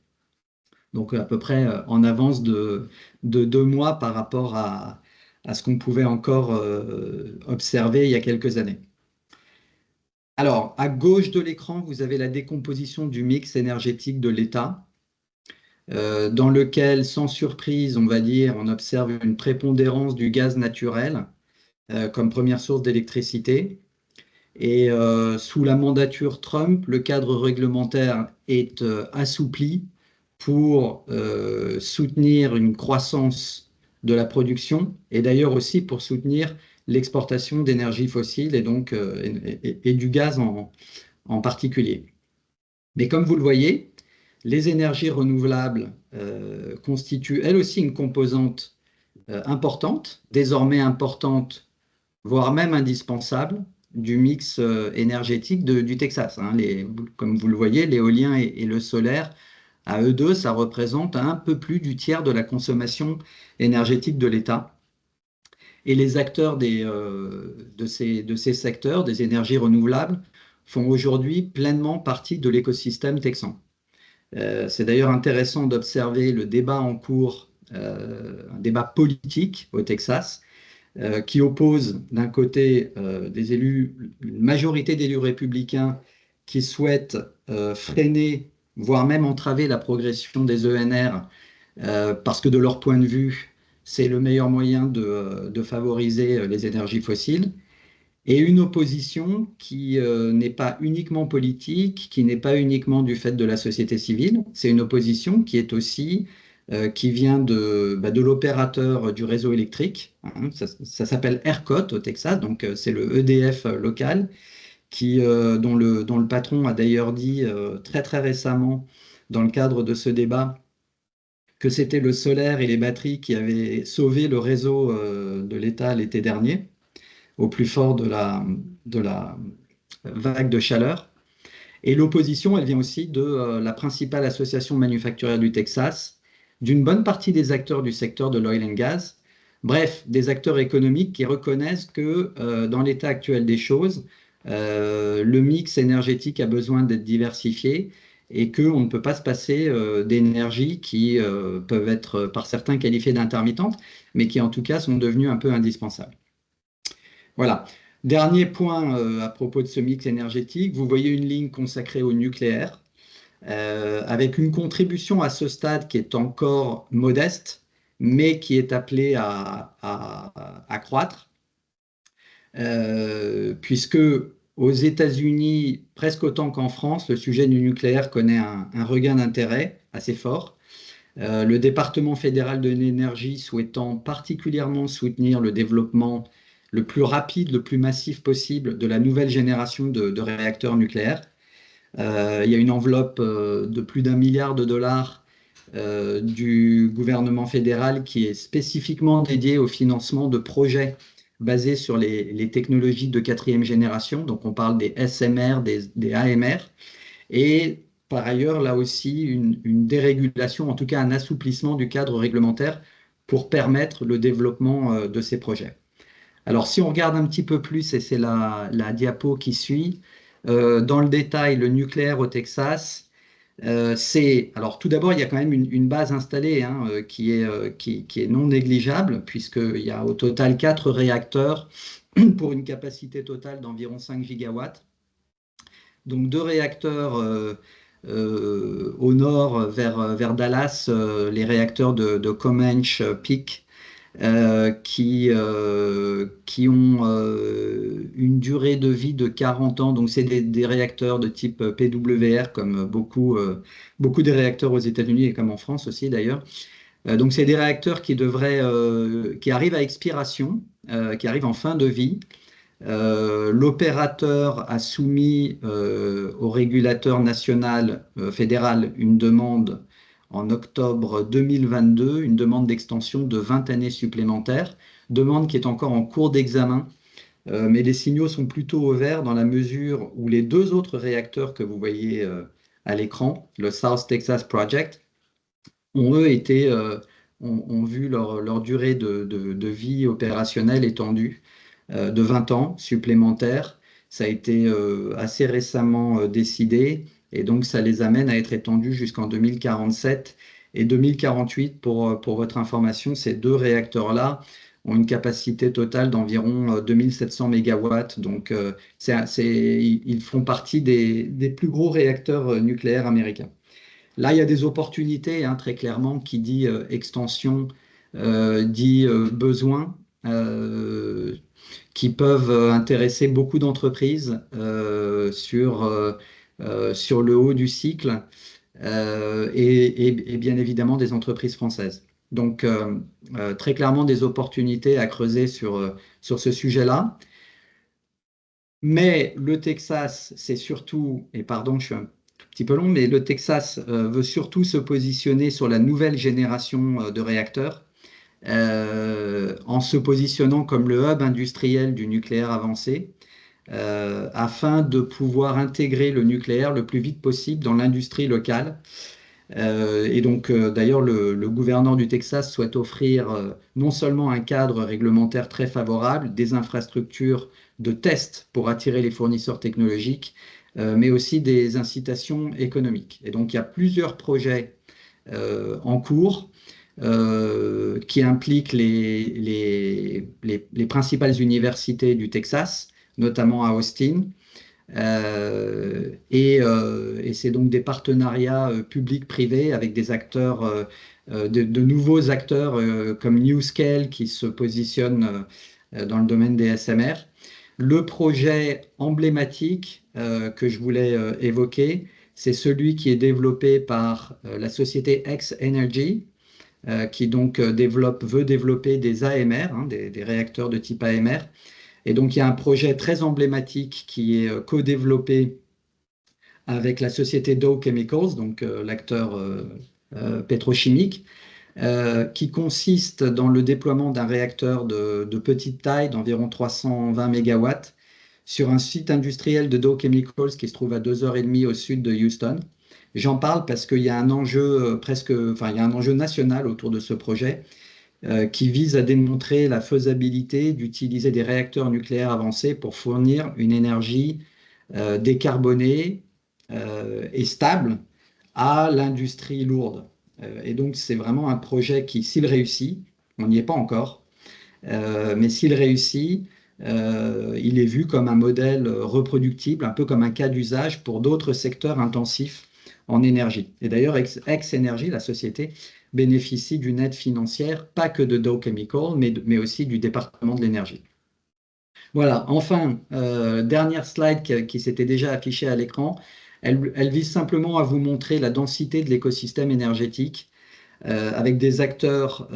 donc à peu près en avance de 2 mois par rapport à ce qu'on pouvait encore observer il y a quelques années. Alors, à gauche de l'écran, vous avez la décomposition du mix énergétique de l'État, dans lequel, sans surprise, on va dire, on observe une prépondérance du gaz naturel comme première source d'électricité. Et sous la mandature Trump, le cadre réglementaire est assoupli pour soutenir une croissance de la production et d'ailleurs aussi pour soutenir l'exportation d'énergie fossile et donc et du gaz en particulier. Mais comme vous le voyez, les énergies renouvelables constituent elles aussi une composante importante, désormais importante, voire même indispensable, du mix énergétique du Texas. Hein. Comme vous le voyez, l'éolien et le solaire, à eux deux, ça représente un peu plus du tiers de la consommation énergétique de l'État. Et les acteurs de ces secteurs, des énergies renouvelables, font aujourd'hui pleinement partie de l'écosystème texan. C'est d'ailleurs intéressant d'observer le débat en cours, un débat politique au Texas, qui oppose d'un côté une majorité d'élus républicains qui souhaitent freiner, voire même entraver la progression des ENR, parce que de leur point de vue, c'est le meilleur moyen de favoriser les énergies fossiles, et une opposition qui n'est pas uniquement politique, qui n'est pas uniquement du fait de la société civile, c'est une opposition qui est aussi qui vient de l'opérateur du réseau électrique. Hein, ça s'appelle ERCOT au Texas, donc c'est le EDF local, dont le patron a d'ailleurs dit très très récemment, dans le cadre de ce débat, que c'était le solaire et les batteries qui avaient sauvé le réseau de l'État l'été dernier, au plus fort de la vague de chaleur. Et l'opposition, elle vient aussi de la principale association manufacturière du Texas, d'une bonne partie des acteurs du secteur de l'oil and gas, bref, des acteurs économiques qui reconnaissent que dans l'état actuel des choses, le mix énergétique a besoin d'être diversifié et qu'on ne peut pas se passer d'énergies qui peuvent être par certains qualifiées d'intermittentes, mais qui en tout cas sont devenues un peu indispensables. Voilà. Dernier point à propos de ce mix énergétique, vous voyez une ligne consacrée au nucléaire, avec une contribution à ce stade qui est encore modeste, mais qui est appelée à croître, puisque aux États-Unis, presque autant qu'en France, le sujet du nucléaire connaît un regain d'intérêt assez fort. Le département fédéral de l'énergie souhaitant particulièrement soutenir le développement le plus rapide, le plus massif possible de la nouvelle génération de réacteurs nucléaires. Il y a une enveloppe de plus d'1 milliard de dollars du gouvernement fédéral qui est spécifiquement dédiée au financement de projets basés sur les technologies de 4e génération. Donc on parle des SMR, des AMR. Et par ailleurs, là aussi, une dérégulation, en tout cas un assouplissement du cadre réglementaire pour permettre le développement de ces projets. Alors, si on regarde un petit peu plus, et c'est la diapo qui suit, dans le détail, le nucléaire au Texas, alors tout d'abord, il y a quand même une base installée hein, qui est non négligeable, puisqu'il y a au total 4 réacteurs pour une capacité totale d'environ 5 gigawatts. Donc 2 réacteurs au nord vers Dallas, les réacteurs de Comanche Peak, qui ont une durée de vie de 40 ans. Donc, c'est des réacteurs de type PWR, comme beaucoup des réacteurs aux États-Unis et comme en France aussi d'ailleurs. Donc, c'est des réacteurs qui arrivent à expiration, qui arrivent en fin de vie. L'opérateur a soumis au régulateur national fédéral une demande en octobre 2022, une demande d'extension de 20 années supplémentaires, demande qui est encore en cours d'examen, mais les signaux sont plutôt au vert dans la mesure où les 2 autres réacteurs que vous voyez à l'écran, le South Texas Project, ont vu leur durée de vie opérationnelle étendue de 20 ans supplémentaires. Ça a été assez récemment décidé. Et donc, ça les amène à être étendus jusqu'en 2047 et 2048. Pour votre information, ces 2 réacteurs-là ont une capacité totale d'environ 2700 mégawatts. Donc, ils font partie des plus gros réacteurs nucléaires américains. Là, il y a des opportunités, hein, très clairement, qui dit extension, dit besoin, qui peuvent intéresser beaucoup d'entreprises sur le haut du cycle et bien évidemment des entreprises françaises. Donc, très clairement, des opportunités à creuser sur ce sujet-là. Mais le Texas, c'est surtout, et pardon, je suis un tout petit peu long, mais le Texas veut surtout se positionner sur la nouvelle génération de réacteurs, en se positionnant comme le hub industriel du nucléaire avancé, afin de pouvoir intégrer le nucléaire le plus vite possible dans l'industrie locale. Et donc, d'ailleurs, le gouverneur du Texas souhaite offrir non seulement un cadre réglementaire très favorable, des infrastructures de test pour attirer les fournisseurs technologiques, mais aussi des incitations économiques. Et donc, il y a plusieurs projets en cours qui impliquent les principales universités du Texas, notamment à Austin. Et c'est donc des partenariats publics-privés avec des acteurs, de nouveaux acteurs comme NewScale qui se positionnent dans le domaine des SMR. Le projet emblématique que je voulais évoquer, c'est celui qui est développé par la société X-Energy, qui donc veut développer des AMR, des réacteurs de type AMR. Et donc, il y a un projet très emblématique qui est co-développé avec la société Dow Chemicals, donc l'acteur pétrochimique, qui consiste dans le déploiement d'un réacteur de petite taille d'environ 320 MW sur un site industriel de Dow Chemicals qui se trouve à 2h30 au sud de Houston. J'en parle parce qu'il y a un enjeu il y a un enjeu national autour de ce projet qui vise à démontrer la faisabilité d'utiliser des réacteurs nucléaires avancés pour fournir une énergie décarbonée et stable à l'industrie lourde. Et donc, c'est vraiment un projet qui, s'il réussit, on n'y est pas encore, mais s'il réussit, il est vu comme un modèle reproductible, un peu comme un cas d'usage pour d'autres secteurs intensifs en énergie. Et d'ailleurs, X-Energy, la société, bénéficie d'une aide financière, pas que de Dow Chemical, mais aussi du département de l'énergie. Voilà, enfin, dernière slide qui s'était déjà affichée à l'écran, elle vise simplement à vous montrer la densité de l'écosystème énergétique avec des acteurs,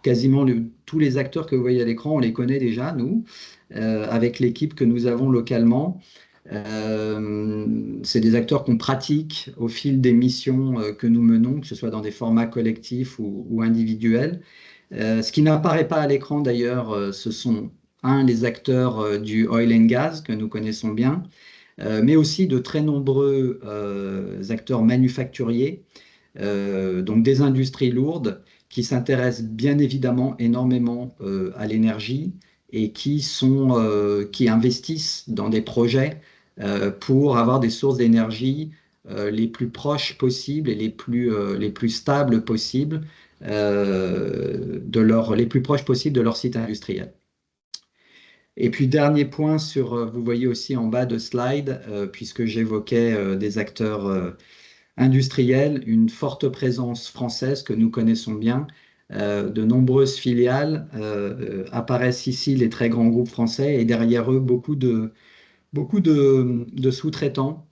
quasiment tous les acteurs que vous voyez à l'écran, on les connaît déjà, nous, avec l'équipe que nous avons localement. C'est des acteurs qu'on pratique au fil des missions que nous menons, que ce soit dans des formats collectifs ou individuels. Ce qui n'apparaît pas à l'écran d'ailleurs, ce sont les acteurs du oil and gas que nous connaissons bien, mais aussi de très nombreux acteurs manufacturiers, donc des industries lourdes qui s'intéressent bien évidemment énormément à l'énergie et qui investissent dans des projets pour avoir des sources d'énergie les plus proches possibles et les plus stables possibles, les plus proches possibles de leur site industriel. Et puis, dernier point vous voyez aussi en bas de slide, puisque j'évoquais des acteurs industriels, une forte présence française que nous connaissons bien. De nombreuses filiales apparaissent ici, les très grands groupes français, et derrière eux, beaucoup de sous-traitants.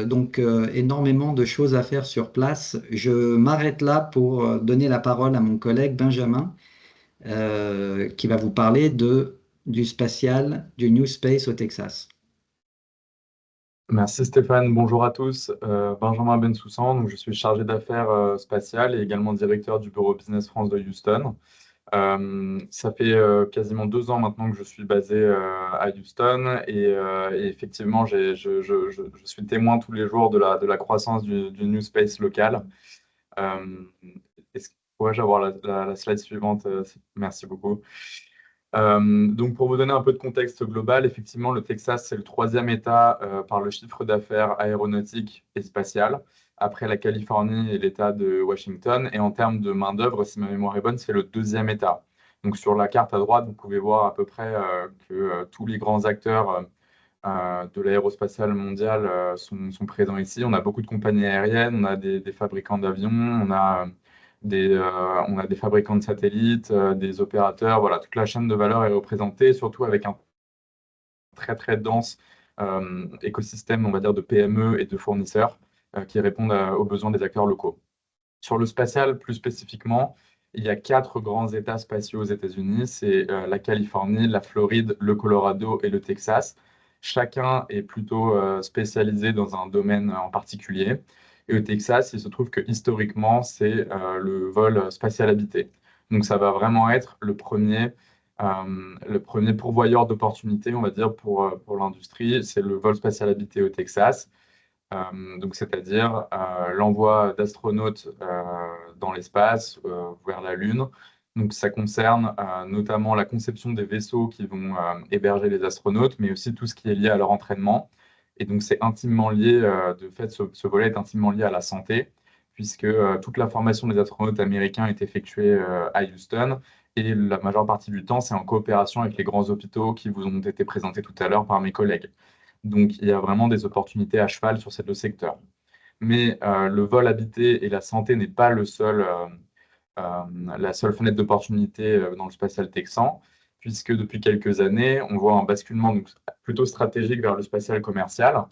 Donc, énormément de choses à faire sur place. Je m'arrête là pour donner la parole à mon collègue Benjamin, qui va vous parler du spatial, du New Space au Texas. Merci Stéphane, bonjour à tous. Benjamin Bensoussan, donc je suis chargé d'affaires spatiales et également directeur du bureau Business France de Houston. Ça fait quasiment 2 ans maintenant que je suis basé à Houston et effectivement je suis témoin tous les jours de la croissance du New Space local. Pourrais-je avoir la slide suivante? Merci beaucoup. Donc pour vous donner un peu de contexte global, effectivement le Texas c'est le 3e État par le chiffre d'affaires aéronautique et spatial, après la Californie et l'État de Washington, et en termes de main-d'œuvre, si ma mémoire est bonne, c'est le 2e État. Donc sur la carte à droite, vous pouvez voir à peu près que tous les grands acteurs de l'aérospatiale mondiale sont présents ici. On a beaucoup de compagnies aériennes, on a des fabricants d'avions, on a On a des fabricants de satellites, des opérateurs, voilà, toute la chaîne de valeur est représentée, surtout avec un très très dense écosystème, on va dire, de PME et de fournisseurs qui répondent aux besoins des acteurs locaux. Sur le spatial, plus spécifiquement, il y a 4 grands États spatiaux aux États-Unis, c'est la Californie, la Floride, le Colorado et le Texas. Chacun est plutôt spécialisé dans un domaine en particulier. Et au Texas, il se trouve que historiquement, c'est le vol spatial habité. Donc ça va vraiment être le premier pourvoyeur d'opportunités, on va dire, pour l'industrie, c'est le vol spatial habité au Texas. Donc c'est-à-dire l'envoi d'astronautes dans l'espace, vers la Lune. Donc ça concerne notamment la conception des vaisseaux qui vont héberger les astronautes, mais aussi tout ce qui est lié à leur entraînement. Et donc c'est intimement lié, de fait, ce volet est intimement lié à la santé, puisque toute la formation des astronautes américains est effectuée à Houston, et la majeure partie du temps, c'est en coopération avec les grands hôpitaux qui vous ont été présentés tout à l'heure par mes collègues. Donc, il y a vraiment des opportunités à cheval sur ces 2 secteurs. Mais le vol habité et la santé n'est pas la seule fenêtre d'opportunité dans le spatial texan, puisque depuis quelques années, on voit un basculement donc, plutôt stratégique vers le spatial commercial.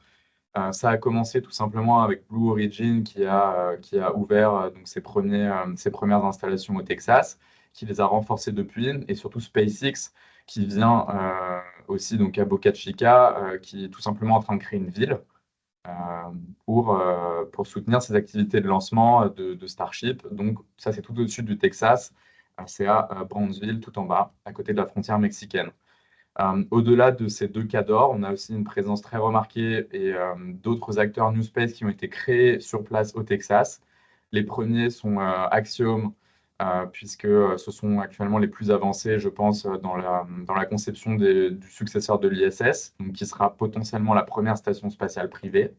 Ça a commencé tout simplement avec Blue Origin qui a ouvert donc ses premières installations au Texas, qui les a renforcées depuis, et surtout SpaceX qui vient aussi donc à Boca Chica, qui est tout simplement en train de créer une ville pour soutenir ses activités de lancement de Starship. Donc ça, c'est tout au-dessus du Texas, c'est à Brownsville, tout en bas, à côté de la frontière mexicaine. Au-delà de ces 2 cas d'or, on a aussi une présence très remarquée et d'autres acteurs New Space qui ont été créés sur place au Texas. Les premiers sont Axiom, puisque ce sont actuellement les plus avancés, je pense, dans la conception du successeur de l'ISS, donc qui sera potentiellement la première station spatiale privée.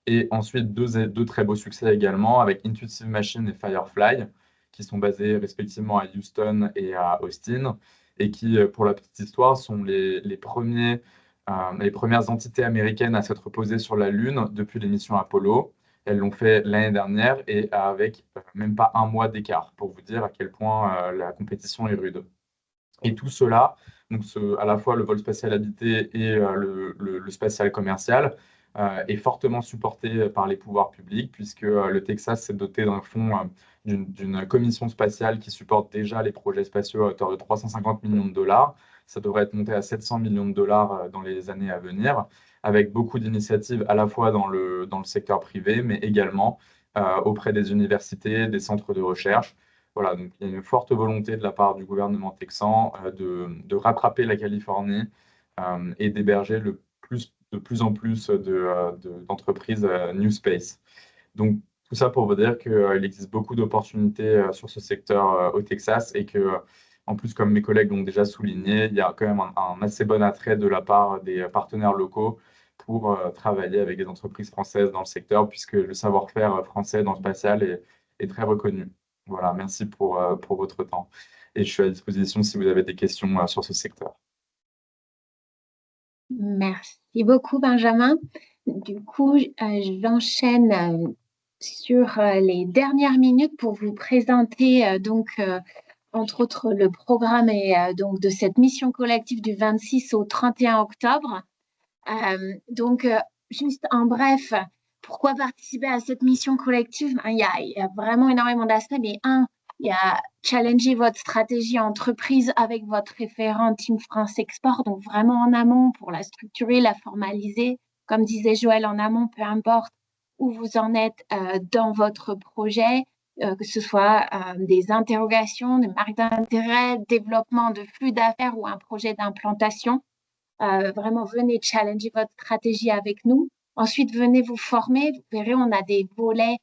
Et ensuite, deux très beaux succès également avec Intuitive Machines et Firefly, qui sont basés respectivement à Houston et à Austin, et qui, pour la petite histoire, sont les premières entités américaines à s'être posées sur la Lune depuis les missions Apollo. Elles l'ont fait l'année dernière et avec même pas un mois d'écart, pour vous dire à quel point la compétition est rude. Et tout cela, donc à la fois le vol spatial habité et le spatial commercial, est fortement supporté par les pouvoirs publics, puisque le Texas s'est doté d'un fonds, d'une commission spatiale qui supporte déjà les projets spatiaux à hauteur de 350 millions de dollars. Ça devrait être monté à 700 millions de dollars dans les années à venir, avec beaucoup d'initiatives à la fois dans le secteur privé, mais également auprès des universités, des centres de recherche. Voilà, donc il y a une forte volonté de la part du gouvernement texan de rattraper la Californie et d'héberger de plus en plus d'entreprises New Space. Donc tout ça pour vous dire qu'il existe beaucoup d'opportunités sur ce secteur au Texas et que, en plus, comme mes collègues l'ont déjà souligné, il y a quand même un assez bon attrait de la part des partenaires locaux pour travailler avec des entreprises françaises dans le secteur, puisque le savoir-faire français dans le spatial est très reconnu. Voilà, merci pour votre temps. Et je suis à disposition si vous avez des questions sur ce secteur. Merci beaucoup, Benjamin. Du coup, j'enchaîne sur les dernières minutes pour vous présenter entre autres le programme donc de cette mission collective du 26 au 31 octobre. Juste en bref, pourquoi participer à cette mission collective? Il y a vraiment énormément d'aspects, mais il y a challenger votre stratégie entreprise avec votre référent Team France Export, donc vraiment en amont pour la structurer, la formaliser. Comme disait Joël, en amont, peu importe où vous en êtes dans votre projet, que ce soit des interrogations, des marques d'intérêt, développement de flux d'affaires ou un projet d'implantation. Vraiment, venez challenger votre stratégie avec nous. Ensuite, venez vous former. Vous verrez, on a des volets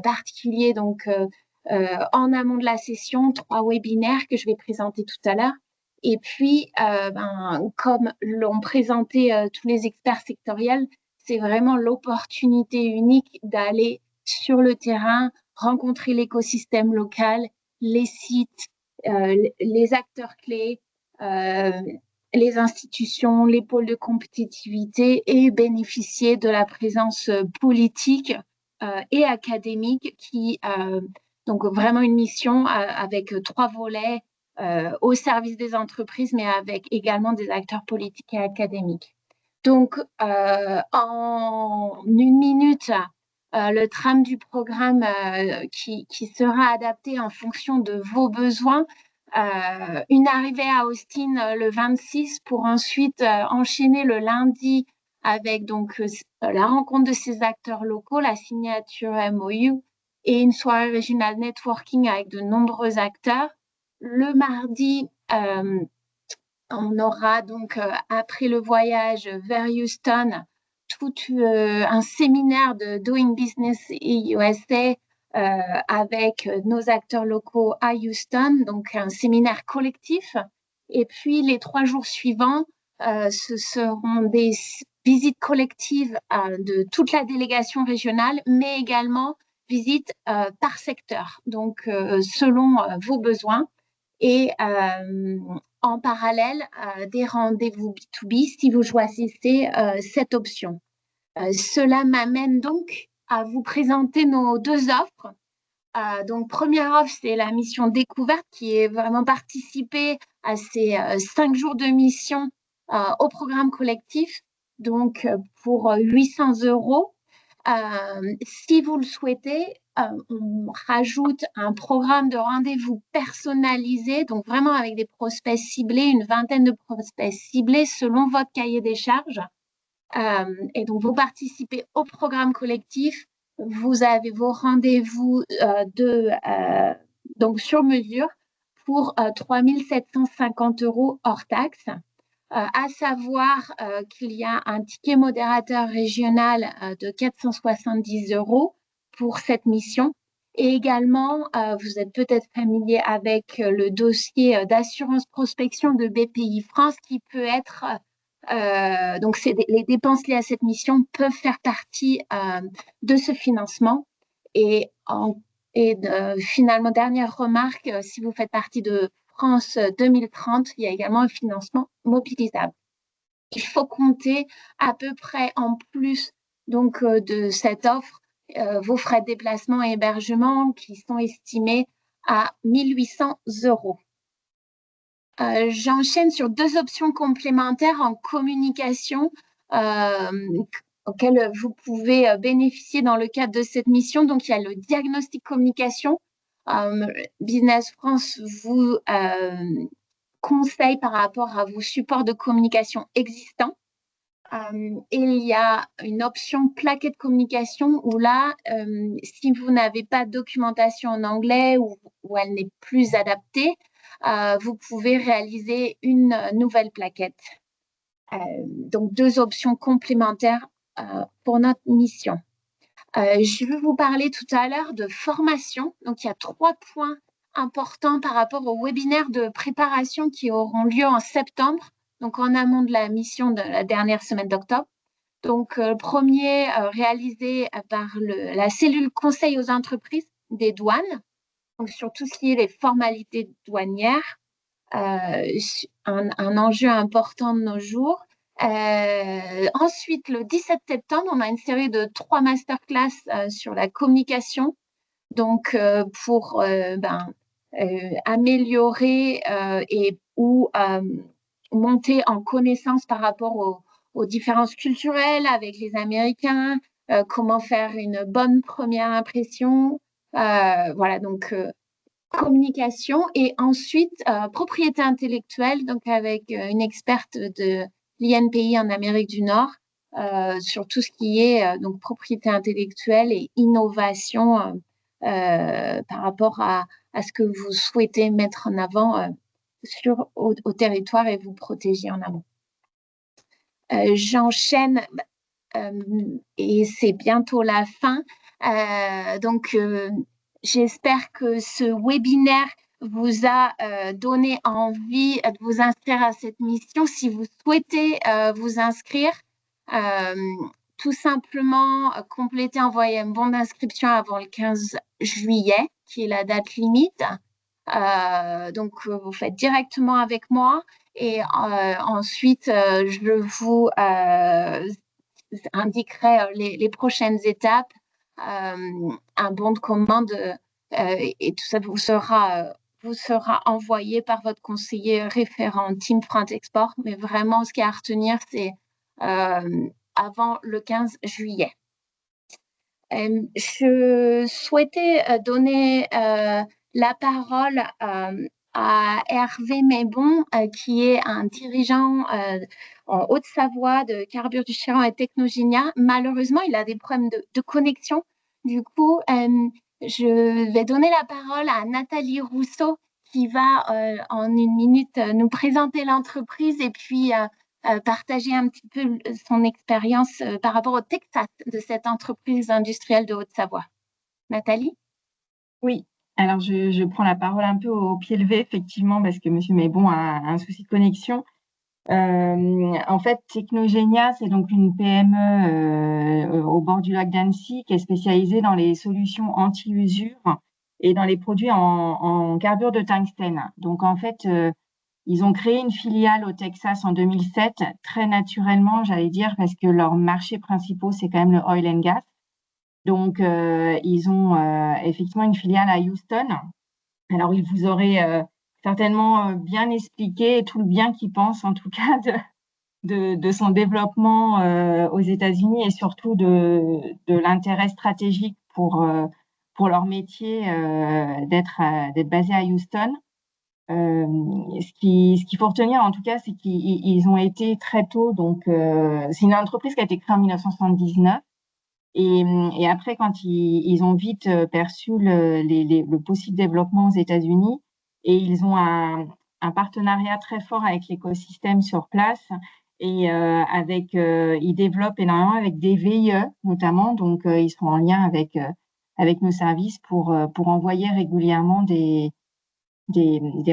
particuliers en amont de la session, 3 webinaires que je vais présenter tout à l'heure. Et puis, comme l'ont présenté tous les experts sectoriels, c'est vraiment l'opportunité unique d'aller sur le terrain, rencontrer l'écosystème local, les sites, les acteurs clés, les institutions, les pôles de compétitivité et bénéficier de la présence politique et académique qui Donc, vraiment une mission avec 3 volets au service des entreprises, mais avec également des acteurs politiques et académiques. Donc, en 1 minute, le trame du programme qui sera adapté en fonction de vos besoins. Une arrivée à Austin le 26 pour ensuite enchaîner le lundi avec donc la rencontre de ces acteurs locaux, la signature MOU et une soirée régionale networking avec de nombreux acteurs. Le mardi, on aura donc, après le voyage vers Houston, tout un séminaire de Doing Business USA avec nos acteurs locaux à Houston, donc un séminaire collectif. Et puis, les 3 jours suivants, ce seront des visites collectives de toute la délégation régionale, mais également visites par secteur, donc selon vos besoins. Et en parallèle, des rendez-vous B2B si vous choisissez cette option. Cela m'amène donc à vous présenter nos 2 offres. Donc, première offre, c'est la mission découverte qui est vraiment participer à ces 5 jours de mission au programme collectif, donc pour 800 €. Si vous le souhaitez, on rajoute un programme de rendez-vous personnalisé, donc vraiment avec des prospects ciblés, une vingtaine de prospects ciblés selon votre cahier des charges. Et donc, vous participez au programme collectif, vous avez vos rendez-vous donc sur mesure pour 3 750 € hors taxe. À savoir qu'il y a un ticket modérateur régional de 470 € pour cette mission. Et également, vous êtes peut-être familier avec le dossier d'assurance prospection de BPI France qui peut être, donc les dépenses liées à cette mission peuvent faire partie de ce financement. Et finalement, dernière remarque, si vous faites partie de France 2030, il y a également un financement mobilisable. Il faut compter à peu près en plus donc, de cette offre vos frais de déplacement et hébergement qui sont estimés à 1 800 €. J'enchaîne sur 2 options complémentaires en communication auxquelles vous pouvez bénéficier dans le cadre de cette mission. Donc, il y a le diagnostic communication. Business France vous conseille par rapport à vos supports de communication existants. Et il y a une option plaquette communication où là, si vous n'avez pas de documentation en anglais ou elle n'est plus adaptée, vous pouvez réaliser une nouvelle plaquette. Donc, 2 options complémentaires pour notre mission. Je vais vous parler tout à l'heure de formation. Donc, il y a 3 points importants par rapport aux webinaires de préparation qui auront lieu en septembre, donc en amont de la mission de la dernière semaine d'octobre. Donc, premier réalisé par la cellule conseil aux entreprises des douanes, donc sur tout ce qui est les formalités douanières, un enjeu important de nos jours. Ensuite, le 17 septembre, on a une série de 3 masterclass sur la communication, donc pour améliorer ou monter en connaissance par rapport aux différences culturelles avec les Américains, comment faire une bonne première impression. Voilà, donc communication et ensuite propriété intellectuelle, donc avec une experte de l'INPI en Amérique du Nord sur tout ce qui est donc propriété intellectuelle et innovation par rapport à ce que vous souhaitez mettre en avant au territoire et vous protéger en amont. J'enchaîne et c'est bientôt la fin. Donc, j'espère que ce webinaire vous a donné envie de vous inscrire à cette mission. Si vous souhaitez vous inscrire, tout simplement compléter, envoyer un bon d'inscription avant le 15 juillet, qui est la date limite. Donc, vous faites directement avec moi et ensuite, je vous indiquerai les prochaines étapes. Un bon de commande et tout ça vous sera envoyé par votre conseiller référent Team France Export. Mais vraiment, ce qu'il y a à retenir, c'est avant le 15 juillet. Je souhaitais donner la parole à Hervé Maybon, qui est un dirigeant en Haute-Savoie de Carburant et Technogénia. Malheureusement, il a des problèmes de connexion. Du coup, je vais donner la parole à Nathalie Rousseau, qui va en une minute nous présenter l'entreprise et puis partager un petit peu son expérience par rapport au Texas de cette entreprise industrielle de Haute-Savoie. Nathalie? Oui, alors je prends la parole un peu au pied levé, effectivement, parce que M. Maybon a un souci de connexion. En fait, Technogénia, c'est donc une PME au bord du lac d'Annecy qui est spécialisée dans les solutions anti-usure et dans les produits en carbure de tungstène. Donc, en fait, ils ont créé une filiale au Texas en 2007, très naturellement, j'allais dire, parce que leurs marchés principaux, c'est quand même le oil and gas. Donc, ils ont effectivement une filiale à Houston. Alors, ils vous auraient certainement bien expliqué tout le bien qu'ils pensent, en tout cas, de son développement aux États-Unis et surtout de l'intérêt stratégique pour leur métier d'être basé à Houston. Ce qu'il faut retenir, en tout cas, c'est qu'ils ont été très tôt. Donc, c'est une entreprise qui a été créée en 1979. Et après, quand ils ont vite perçu le possible développement aux États-Unis, et ils ont un partenariat très fort avec l'écosystème sur place, et ils développent énormément avec des VIE notamment. Donc, ils sont en lien avec nos services pour envoyer régulièrement des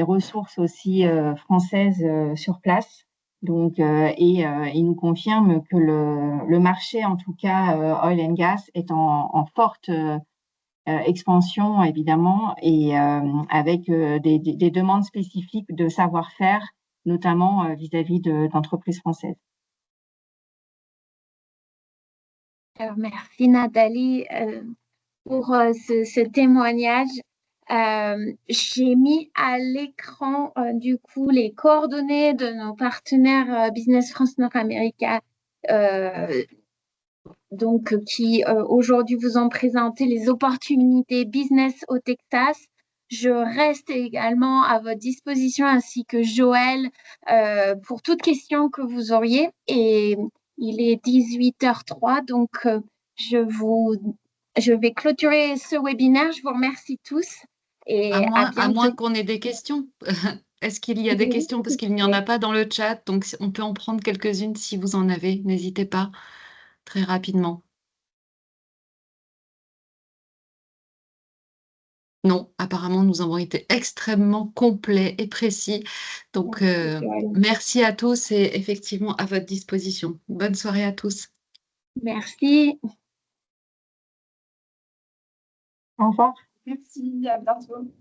ressources aussi françaises sur place. Donc, il nous confirme que le marché, en tout cas oil and gas, est en forte expansion, évidemment, et avec des demandes spécifiques de savoir-faire, notamment vis-à-vis d'entreprises françaises. Merci Nathalie pour ce témoignage. J'ai mis à l'écran du coup les coordonnées de nos partenaires Business France Nord-America donc qui aujourd'hui vous ont présenté les opportunités business au Texas. Je reste également à votre disposition ainsi que Joël pour toute question que vous auriez. Et il est 18h03, donc je vais clôturer ce webinaire. Je vous remercie tous. Et à moins qu'on ait des questions. Est-ce qu'il y a des questions? Parce qu'il n'y en a pas dans le chat, donc on peut en prendre quelques-unes si vous en avez. N'hésitez pas, très rapidement. Non, apparemment, nous avons été extrêmement complets et précis. Donc, merci à tous et effectivement à votre disposition. Bonne soirée à tous. Merci. Au revoir. Merci, à bientôt.